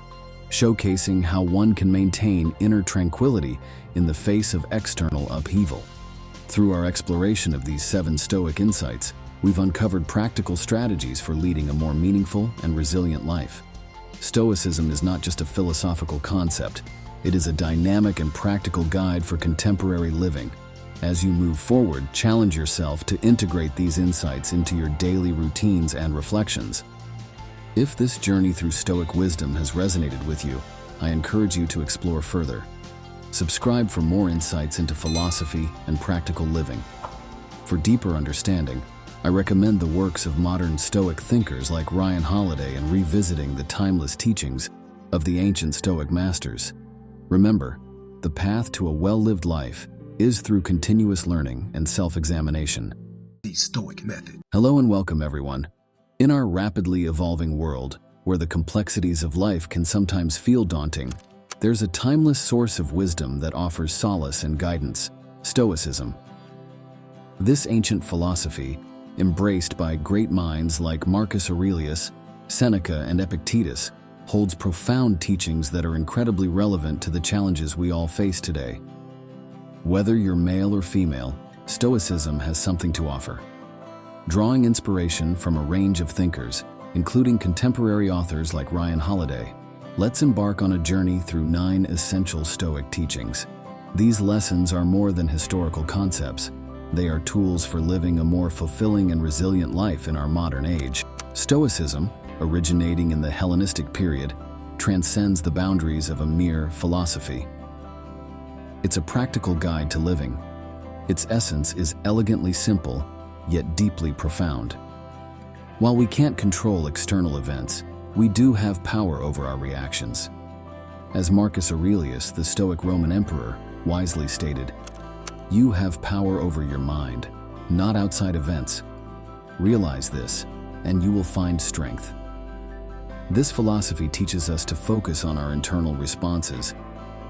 showcasing how one can maintain inner tranquility in the face of external upheaval. Through our exploration of these 7 Stoic insights, we've uncovered practical strategies for leading a more meaningful and resilient life. Stoicism is not just a philosophical concept, it is a dynamic and practical guide for contemporary living. As you move forward, challenge yourself to integrate these insights into your daily routines and reflections. If this journey through Stoic wisdom has resonated with you, I encourage you to explore further. Subscribe for more insights into philosophy and practical living. For deeper understanding, I recommend the works of modern Stoic thinkers like Ryan Holiday and revisiting the timeless teachings of the ancient Stoic masters. Remember, the path to a well-lived life is through continuous learning and self-examination. The Stoic method. Hello and welcome, everyone. In our rapidly evolving world, where the complexities of life can sometimes feel daunting, there's a timeless source of wisdom that offers solace and guidance: Stoicism. This ancient philosophy, embraced by great minds like Marcus Aurelius, Seneca, and Epictetus, holds profound teachings that are incredibly relevant to the challenges we all face today. Whether you're male or female, Stoicism has something to offer. Drawing inspiration from a range of thinkers, including contemporary authors like Ryan Holiday, let's embark on a journey through 9 essential Stoic teachings. These lessons are more than historical concepts. They are tools for living a more fulfilling and resilient life in our modern age. Stoicism, originating in the Hellenistic period, transcends the boundaries of a mere philosophy. It's a practical guide to living. Its essence is elegantly simple, yet deeply profound. While we can't control external events, we do have power over our reactions. As Marcus Aurelius, the Stoic Roman emperor, wisely stated, "You have power over your mind, not outside events. Realize this, and you will find strength." This philosophy teaches us to focus on our internal responses,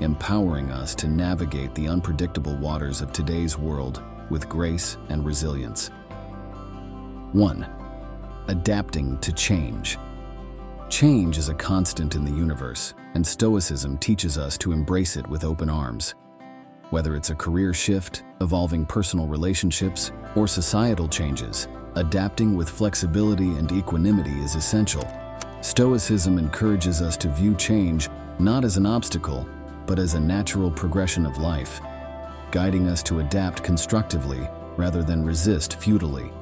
empowering us to navigate the unpredictable waters of today's world with grace and resilience. 1. Adapting to change. Change is a constant in the universe, and Stoicism teaches us to embrace it with open arms. Whether it's a career shift, evolving personal relationships, or societal changes, adapting with flexibility and equanimity is essential. Stoicism encourages us to view change not as an obstacle, but as a natural progression of life, guiding us to adapt constructively rather than resist futilely.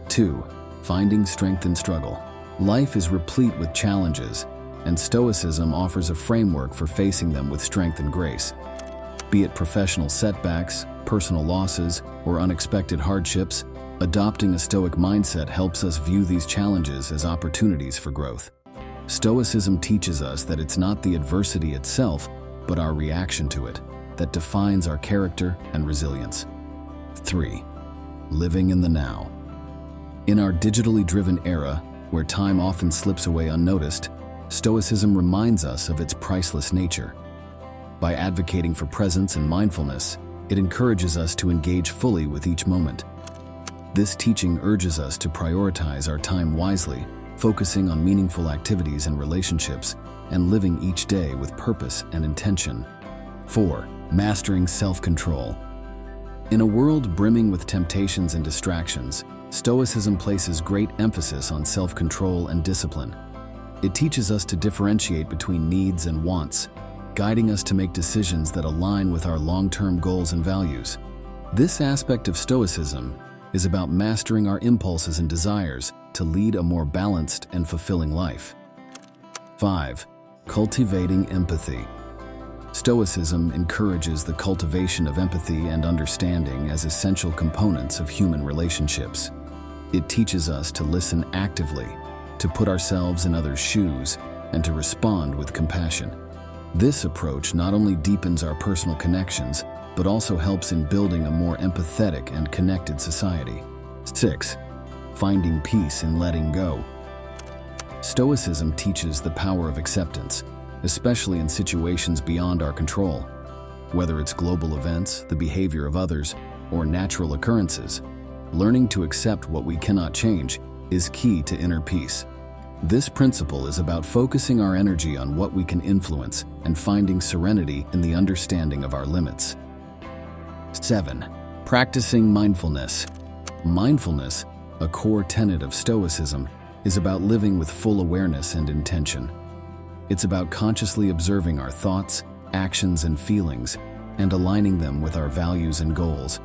2. Finding strength in struggle. Life is replete with challenges, and Stoicism offers a framework for facing them with strength and grace. Be it professional setbacks, personal losses, or unexpected hardships, adopting a Stoic mindset helps us view these challenges as opportunities for growth. Stoicism teaches us that it's not the adversity itself, but our reaction to it, that defines our character and resilience. 3. Living in the now. In our digitally driven era, where time often slips away unnoticed, Stoicism reminds us of its priceless nature. By advocating for presence and mindfulness, it encourages us to engage fully with each moment. This teaching urges us to prioritize our time wisely, focusing on meaningful activities and relationships, and living each day with purpose and intention. 4. Mastering self-control. In a world brimming with temptations and distractions, Stoicism places great emphasis on self-control and discipline. It teaches us to differentiate between needs and wants, guiding us to make decisions that align with our long-term goals and values. This aspect of Stoicism is about mastering our impulses and desires to lead a more balanced and fulfilling life. 5. Cultivating empathy. Stoicism encourages the cultivation of empathy and understanding as essential components of human relationships. It teaches us to listen actively, to put ourselves in others' shoes, and to respond with compassion. This approach not only deepens our personal connections, but also helps in building a more empathetic and connected society. 6. Finding peace in letting go. Stoicism teaches the power of acceptance, especially in situations beyond our control. Whether it's global events, the behavior of others, or natural occurrences, learning to accept what we cannot change is key to inner peace. This principle is about focusing our energy on what we can influence and finding serenity in the understanding of our limits. 7. Practicing mindfulness. Mindfulness, a core tenet of Stoicism, is about living with full awareness and intention. It's about consciously observing our thoughts, actions, and feelings, and aligning them with our values and goals.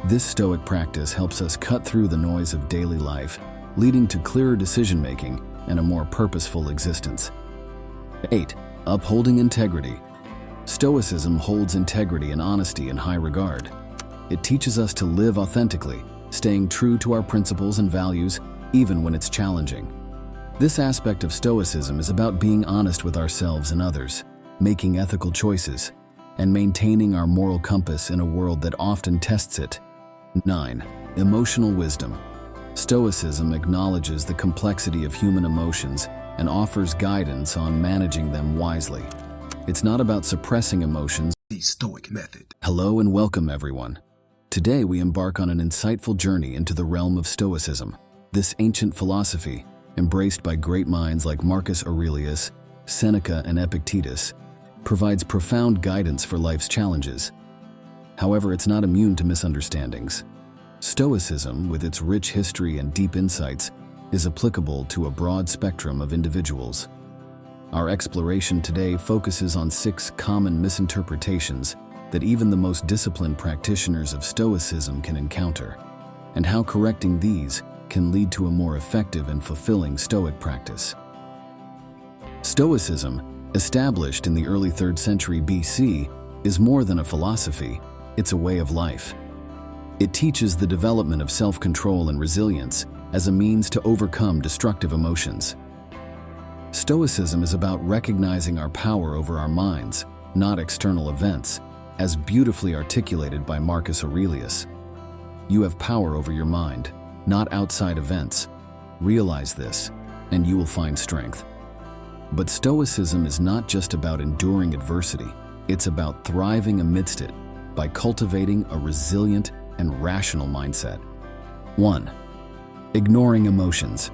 This Stoic practice helps us cut through the noise of daily life, leading to clearer decision-making and a more purposeful existence. 8. Upholding integrity. Stoicism holds integrity and honesty in high regard. It teaches us to live authentically, staying true to our principles and values, even when it's challenging. This aspect of Stoicism is about being honest with ourselves and others, making ethical choices, and maintaining our moral compass in a world that often tests it. 9. Emotional wisdom. Stoicism acknowledges the complexity of human emotions and offers guidance on managing them wisely. It's not about suppressing emotions. The Stoic method. Hello and welcome, everyone. Today we embark on an insightful journey into the realm of Stoicism. This ancient philosophy, embraced by great minds like Marcus Aurelius, Seneca, and Epictetus, provides profound guidance for life's challenges. However, it's not immune to misunderstandings. Stoicism, with its rich history and deep insights, is applicable to a broad spectrum of individuals. Our exploration today focuses on 6 common misinterpretations that even the most disciplined practitioners of Stoicism can encounter, and how correcting these can lead to a more effective and fulfilling Stoic practice. Stoicism, established in the early 3rd century BC, is more than a philosophy, it's a way of life. It teaches the development of self-control and resilience as a means to overcome destructive emotions. Stoicism is about recognizing our power over our minds, not external events, as beautifully articulated by Marcus Aurelius. You have power over your mind, not outside events. Realize this, and you will find strength. But Stoicism is not just about enduring adversity, it's about thriving amidst it by cultivating a resilient and rational mindset. 1. Ignoring emotions.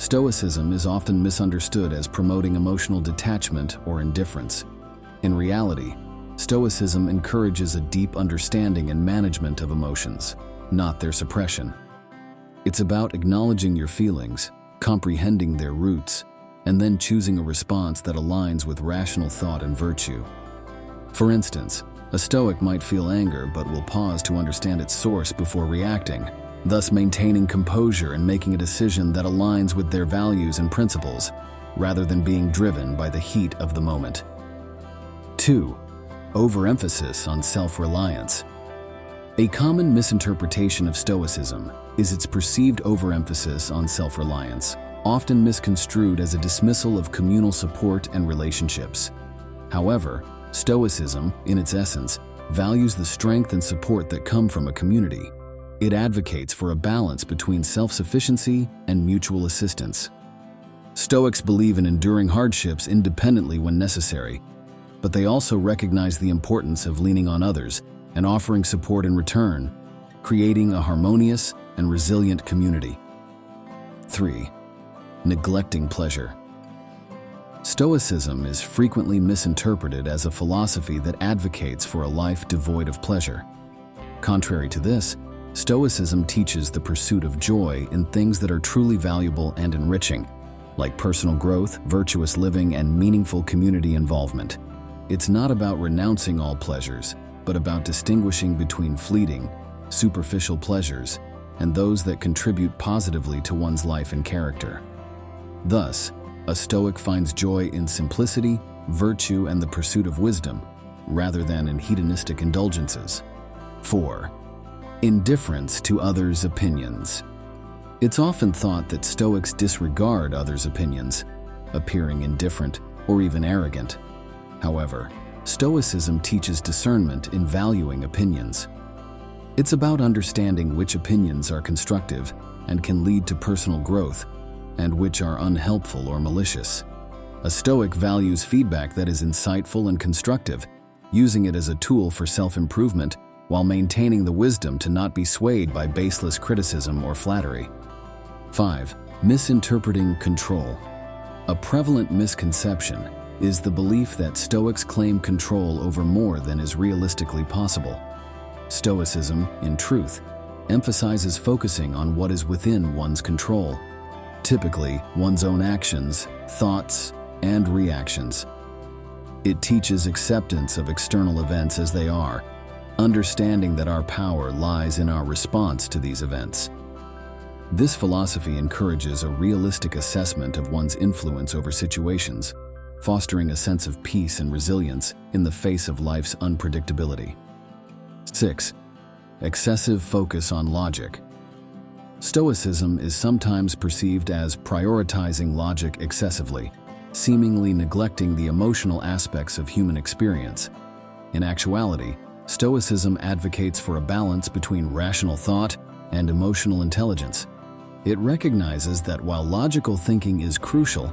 Stoicism is often misunderstood as promoting emotional detachment or indifference. In reality, Stoicism encourages a deep understanding and management of emotions, not their suppression. It's about acknowledging your feelings, comprehending their roots, and then choosing a response that aligns with rational thought and virtue. For instance, a Stoic might feel anger but will pause to understand its source before reacting, thus maintaining composure and making a decision that aligns with their values and principles, rather than being driven by the heat of the moment. 2. Overemphasis on self-reliance. A common misinterpretation of Stoicism is its perceived overemphasis on self-reliance, often misconstrued as a dismissal of communal support and relationships. However, Stoicism, in its essence, values the strength and support that come from a community. It advocates for a balance between self-sufficiency and mutual assistance. Stoics believe in enduring hardships independently when necessary, but they also recognize the importance of leaning on others and offering support in return, creating a harmonious and resilient community. 3. Neglecting pleasure. Stoicism is frequently misinterpreted as a philosophy that advocates for a life devoid of pleasure. Contrary to this, Stoicism teaches the pursuit of joy in things that are truly valuable and enriching, like personal growth, virtuous living, and meaningful community involvement. It's not about renouncing all pleasures, but about distinguishing between fleeting, superficial pleasures and those that contribute positively to one's life and character. Thus, a Stoic finds joy in simplicity, virtue, and the pursuit of wisdom, rather than in hedonistic indulgences. 4. Indifference to others' opinions. It's often thought that Stoics disregard others' opinions, appearing indifferent or even arrogant. However, Stoicism teaches discernment in valuing opinions. It's about understanding which opinions are constructive and can lead to personal growth, and which are unhelpful or malicious. A Stoic values feedback that is insightful and constructive, using it as a tool for self-improvement while maintaining the wisdom to not be swayed by baseless criticism or flattery. 5. Misinterpreting control. A prevalent misconception is the belief that Stoics claim control over more than is realistically possible. Stoicism, in truth, emphasizes focusing on what is within one's control, typically one's own actions, thoughts, and reactions. It teaches acceptance of external events as they are, understanding that our power lies in our response to these events. This philosophy encourages a realistic assessment of one's influence over situations, fostering a sense of peace and resilience in the face of life's unpredictability. 6. Excessive focus on logic. Stoicism is sometimes perceived as prioritizing logic excessively, seemingly neglecting the emotional aspects of human experience. In actuality, Stoicism advocates for a balance between rational thought and emotional intelligence. It recognizes that while logical thinking is crucial,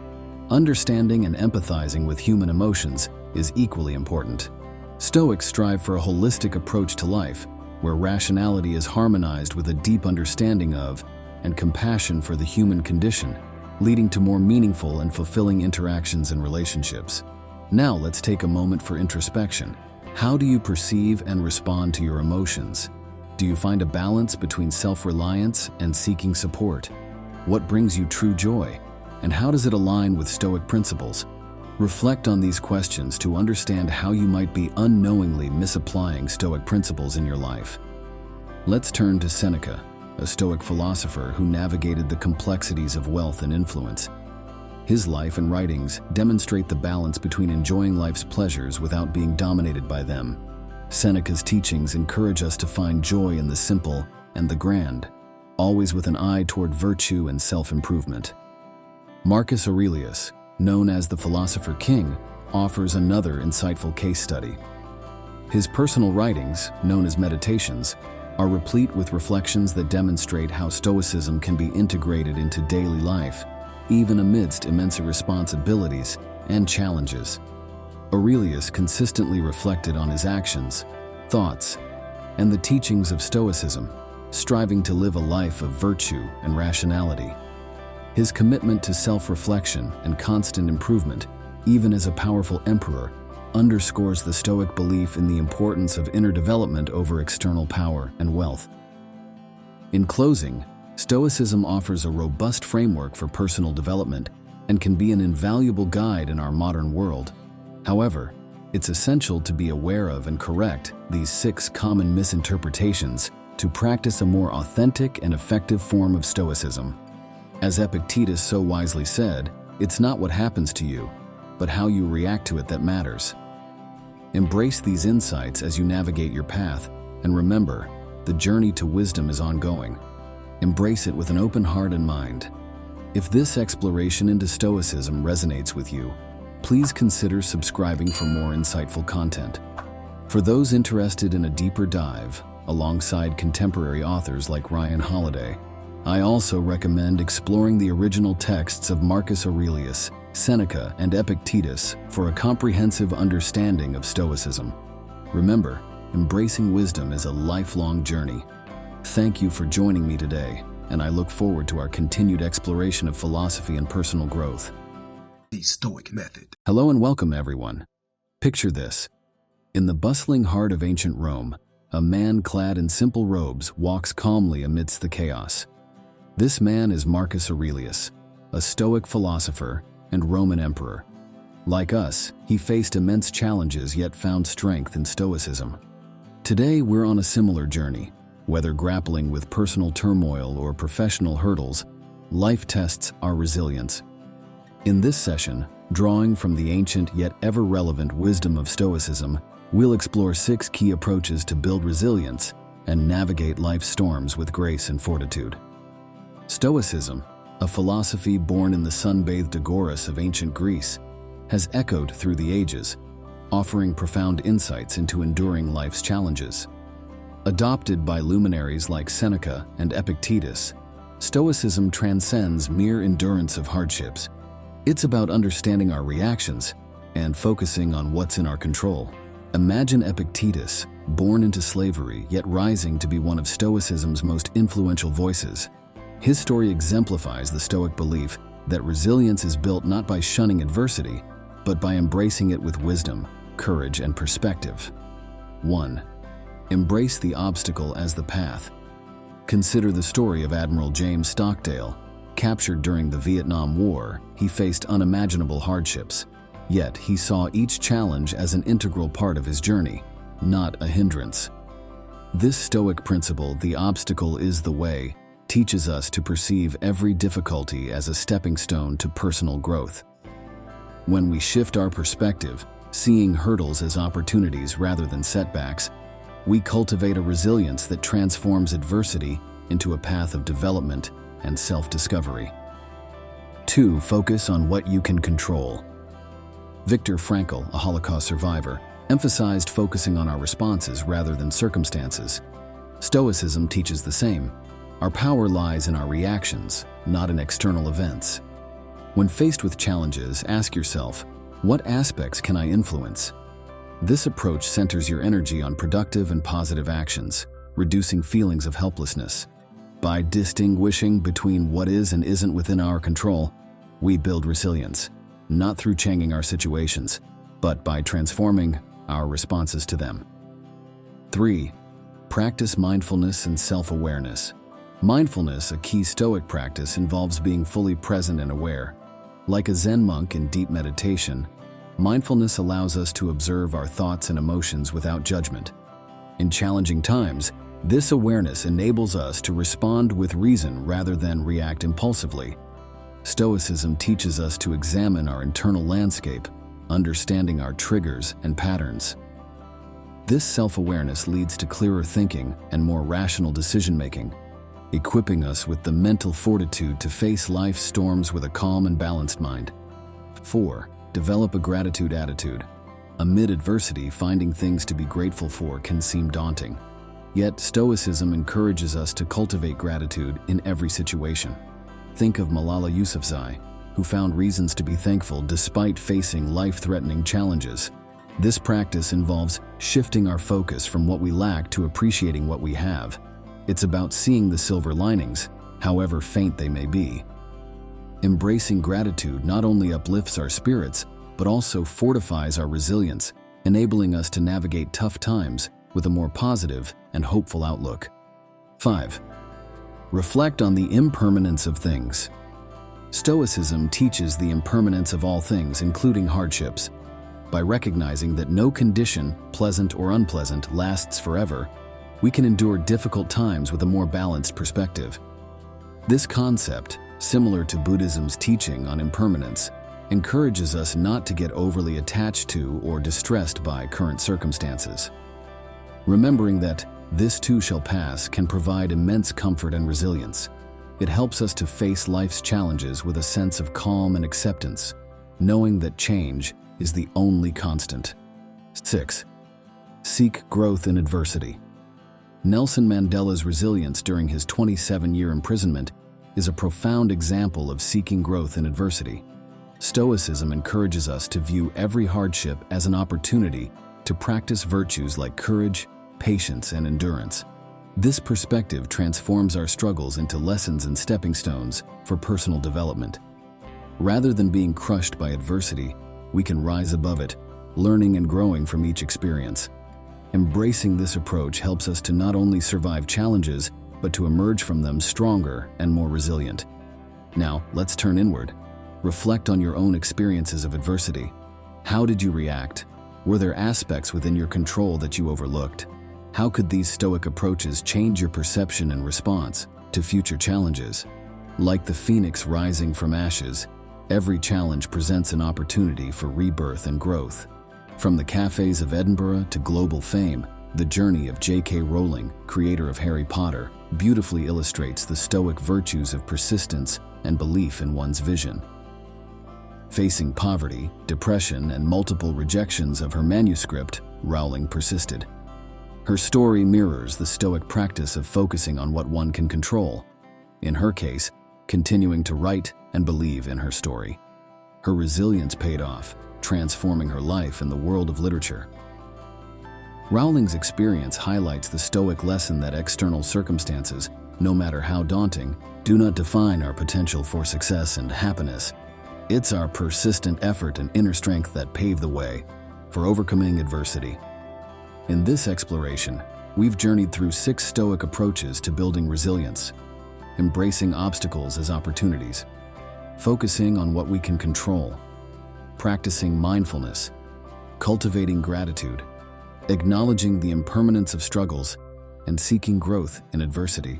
understanding and empathizing with human emotions is equally important. Stoics strive for a holistic approach to life, where rationality is harmonized with a deep understanding of and compassion for the human condition, leading to more meaningful and fulfilling interactions and relationships. Now let's take a moment for introspection. How do you perceive and respond to your emotions? Do you find a balance between self-reliance and seeking support? What brings you true joy? And how does it align with Stoic principles? Reflect on these questions to understand how you might be unknowingly misapplying Stoic principles in your life. Let's turn to Seneca, a Stoic philosopher who navigated the complexities of wealth and influence. His life and writings demonstrate the balance between enjoying life's pleasures without being dominated by them. Seneca's teachings encourage us to find joy in the simple and the grand, always with an eye toward virtue and self-improvement. Marcus Aurelius, known as the Philosopher King, offers another insightful case study. His personal writings, known as Meditations, are replete with reflections that demonstrate how Stoicism can be integrated into daily life, even amidst immense responsibilities and challenges. Aurelius consistently reflected on his actions, thoughts, and the teachings of Stoicism, striving to live a life of virtue and rationality. His commitment to self-reflection and constant improvement, even as a powerful emperor, underscores the Stoic belief in the importance of inner development over external power and wealth. In closing, Stoicism offers a robust framework for personal development and can be an invaluable guide in our modern world. However, it's essential to be aware of and correct these 6 common misinterpretations to practice a more authentic and effective form of Stoicism. As Epictetus so wisely said, it's not what happens to you, but how you react to it that matters. Embrace these insights as you navigate your path, and remember, the journey to wisdom is ongoing. Embrace it with an open heart and mind. If this exploration into Stoicism resonates with you, please consider subscribing for more insightful content. For those interested in a deeper dive, alongside contemporary authors like Ryan Holiday, I also recommend exploring the original texts of Marcus Aurelius, Seneca, and Epictetus for a comprehensive understanding of Stoicism. Remember, embracing wisdom is a lifelong journey. Thank you for joining me today, and I look forward to our continued exploration of philosophy and personal growth. The Stoic Method. Hello and welcome, everyone. Picture this. In the bustling heart of ancient Rome, a man clad in simple robes walks calmly amidst the chaos. This man is Marcus Aurelius, a Stoic philosopher and Roman emperor. Like us, he faced immense challenges yet found strength in Stoicism. Today, we're on a similar journey. Whether grappling with personal turmoil or professional hurdles, life tests our resilience. In this session, drawing from the ancient yet ever-relevant wisdom of Stoicism, we'll explore 6 key approaches to build resilience and navigate life's storms with grace and fortitude. Stoicism, a philosophy born in the sun-bathed Agoras of ancient Greece, has echoed through the ages, offering profound insights into enduring life's challenges. Adopted by luminaries like Seneca and Epictetus, Stoicism transcends mere endurance of hardships. It's about understanding our reactions and focusing on what's in our control. Imagine Epictetus, born into slavery yet rising to be one of Stoicism's most influential voices. His story exemplifies the Stoic belief that resilience is built not by shunning adversity, but by embracing it with wisdom, courage, and perspective. 1. Embrace the obstacle as the path. Consider the story of Admiral James Stockdale. Captured during the Vietnam War, he faced unimaginable hardships. Yet he saw each challenge as an integral part of his journey, not a hindrance. This Stoic principle, the obstacle is the way, teaches us to perceive every difficulty as a stepping stone to personal growth. When we shift our perspective, seeing hurdles as opportunities rather than setbacks, we cultivate a resilience that transforms adversity into a path of development and self-discovery. 2. Focus on what you can control. Viktor Frankl, a Holocaust survivor, emphasized focusing on our responses rather than circumstances. Stoicism teaches the same. Our power lies in our reactions, not in external events. When faced with challenges, ask yourself, what aspects can I influence? This approach centers your energy on productive and positive actions, reducing feelings of helplessness. By distinguishing between what is and isn't within our control, we build resilience, not through changing our situations, but by transforming our responses to them. 3. Practice mindfulness and self-awareness. Mindfulness, a key Stoic practice, involves being fully present and aware. Like a Zen monk in deep meditation, mindfulness allows us to observe our thoughts and emotions without judgment. In challenging times, this awareness enables us to respond with reason rather than react impulsively. Stoicism teaches us to examine our internal landscape, understanding our triggers and patterns. This self-awareness leads to clearer thinking and more rational decision-making, equipping us with the mental fortitude to face life's storms with a calm and balanced mind. 4. Develop a gratitude attitude. Amid adversity, finding things to be grateful for can seem daunting. Yet, Stoicism encourages us to cultivate gratitude in every situation. Think of Malala Yousafzai, who found reasons to be thankful despite facing life-threatening challenges. This practice involves shifting our focus from what we lack to appreciating what we have. It's about seeing the silver linings, however faint they may be. Embracing gratitude not only uplifts our spirits, but also fortifies our resilience, enabling us to navigate tough times with a more positive and hopeful outlook. 5. Reflect on the impermanence of things. Stoicism teaches the impermanence of all things, including hardships. By recognizing that no condition, pleasant or unpleasant, lasts forever, we can endure difficult times with a more balanced perspective. This concept, similar to Buddhism's teaching on impermanence, encourages us not to get overly attached to or distressed by current circumstances. Remembering that this too shall pass can provide immense comfort and resilience. It helps us to face life's challenges with a sense of calm and acceptance, knowing that change is the only constant. 6. Seek growth in adversity. Nelson Mandela's resilience during his 27-year imprisonment is a profound example of seeking growth in adversity. Stoicism encourages us to view every hardship as an opportunity to practice virtues like courage, patience, and endurance. This perspective transforms our struggles into lessons and stepping stones for personal development. Rather than being crushed by adversity, we can rise above it, learning and growing from each experience. Embracing this approach helps us to not only survive challenges, but to emerge from them stronger and more resilient. Now, let's turn inward. Reflect on your own experiences of adversity. How did you react? Were there aspects within your control that you overlooked? How could these Stoic approaches change your perception and response to future challenges? Like the phoenix rising from ashes, every challenge presents an opportunity for rebirth and growth. From the cafes of Edinburgh to global fame, the journey of J.K. Rowling, creator of Harry Potter, beautifully illustrates the Stoic virtues of persistence and belief in one's vision. Facing poverty, depression, and multiple rejections of her manuscript, Rowling persisted. Her story mirrors the Stoic practice of focusing on what one can control. In her case, continuing to write and believe in her story. Her resilience paid off, transforming her life and the world of literature. Rowling's experience highlights the Stoic lesson that external circumstances, no matter how daunting, do not define our potential for success and happiness. It's our persistent effort and inner strength that pave the way for overcoming adversity. In this exploration, we've journeyed through 6 Stoic approaches to building resilience, embracing obstacles as opportunities, focusing on what we can control, practicing mindfulness, cultivating gratitude, acknowledging the impermanence of struggles, and seeking growth in adversity.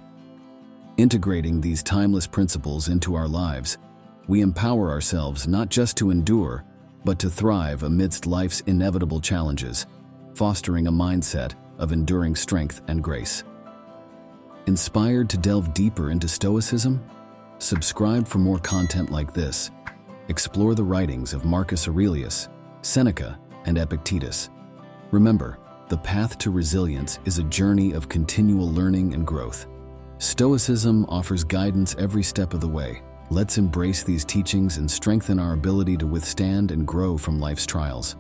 Integrating these timeless principles into our lives, we empower ourselves not just to endure, but to thrive amidst life's inevitable challenges, fostering a mindset of enduring strength and grace. Inspired to delve deeper into Stoicism? Subscribe for more content like this. Explore the writings of Marcus Aurelius, Seneca, and Epictetus. Remember, the path to resilience is a journey of continual learning and growth. Stoicism offers guidance every step of the way. Let's embrace these teachings and strengthen our ability to withstand and grow from life's trials.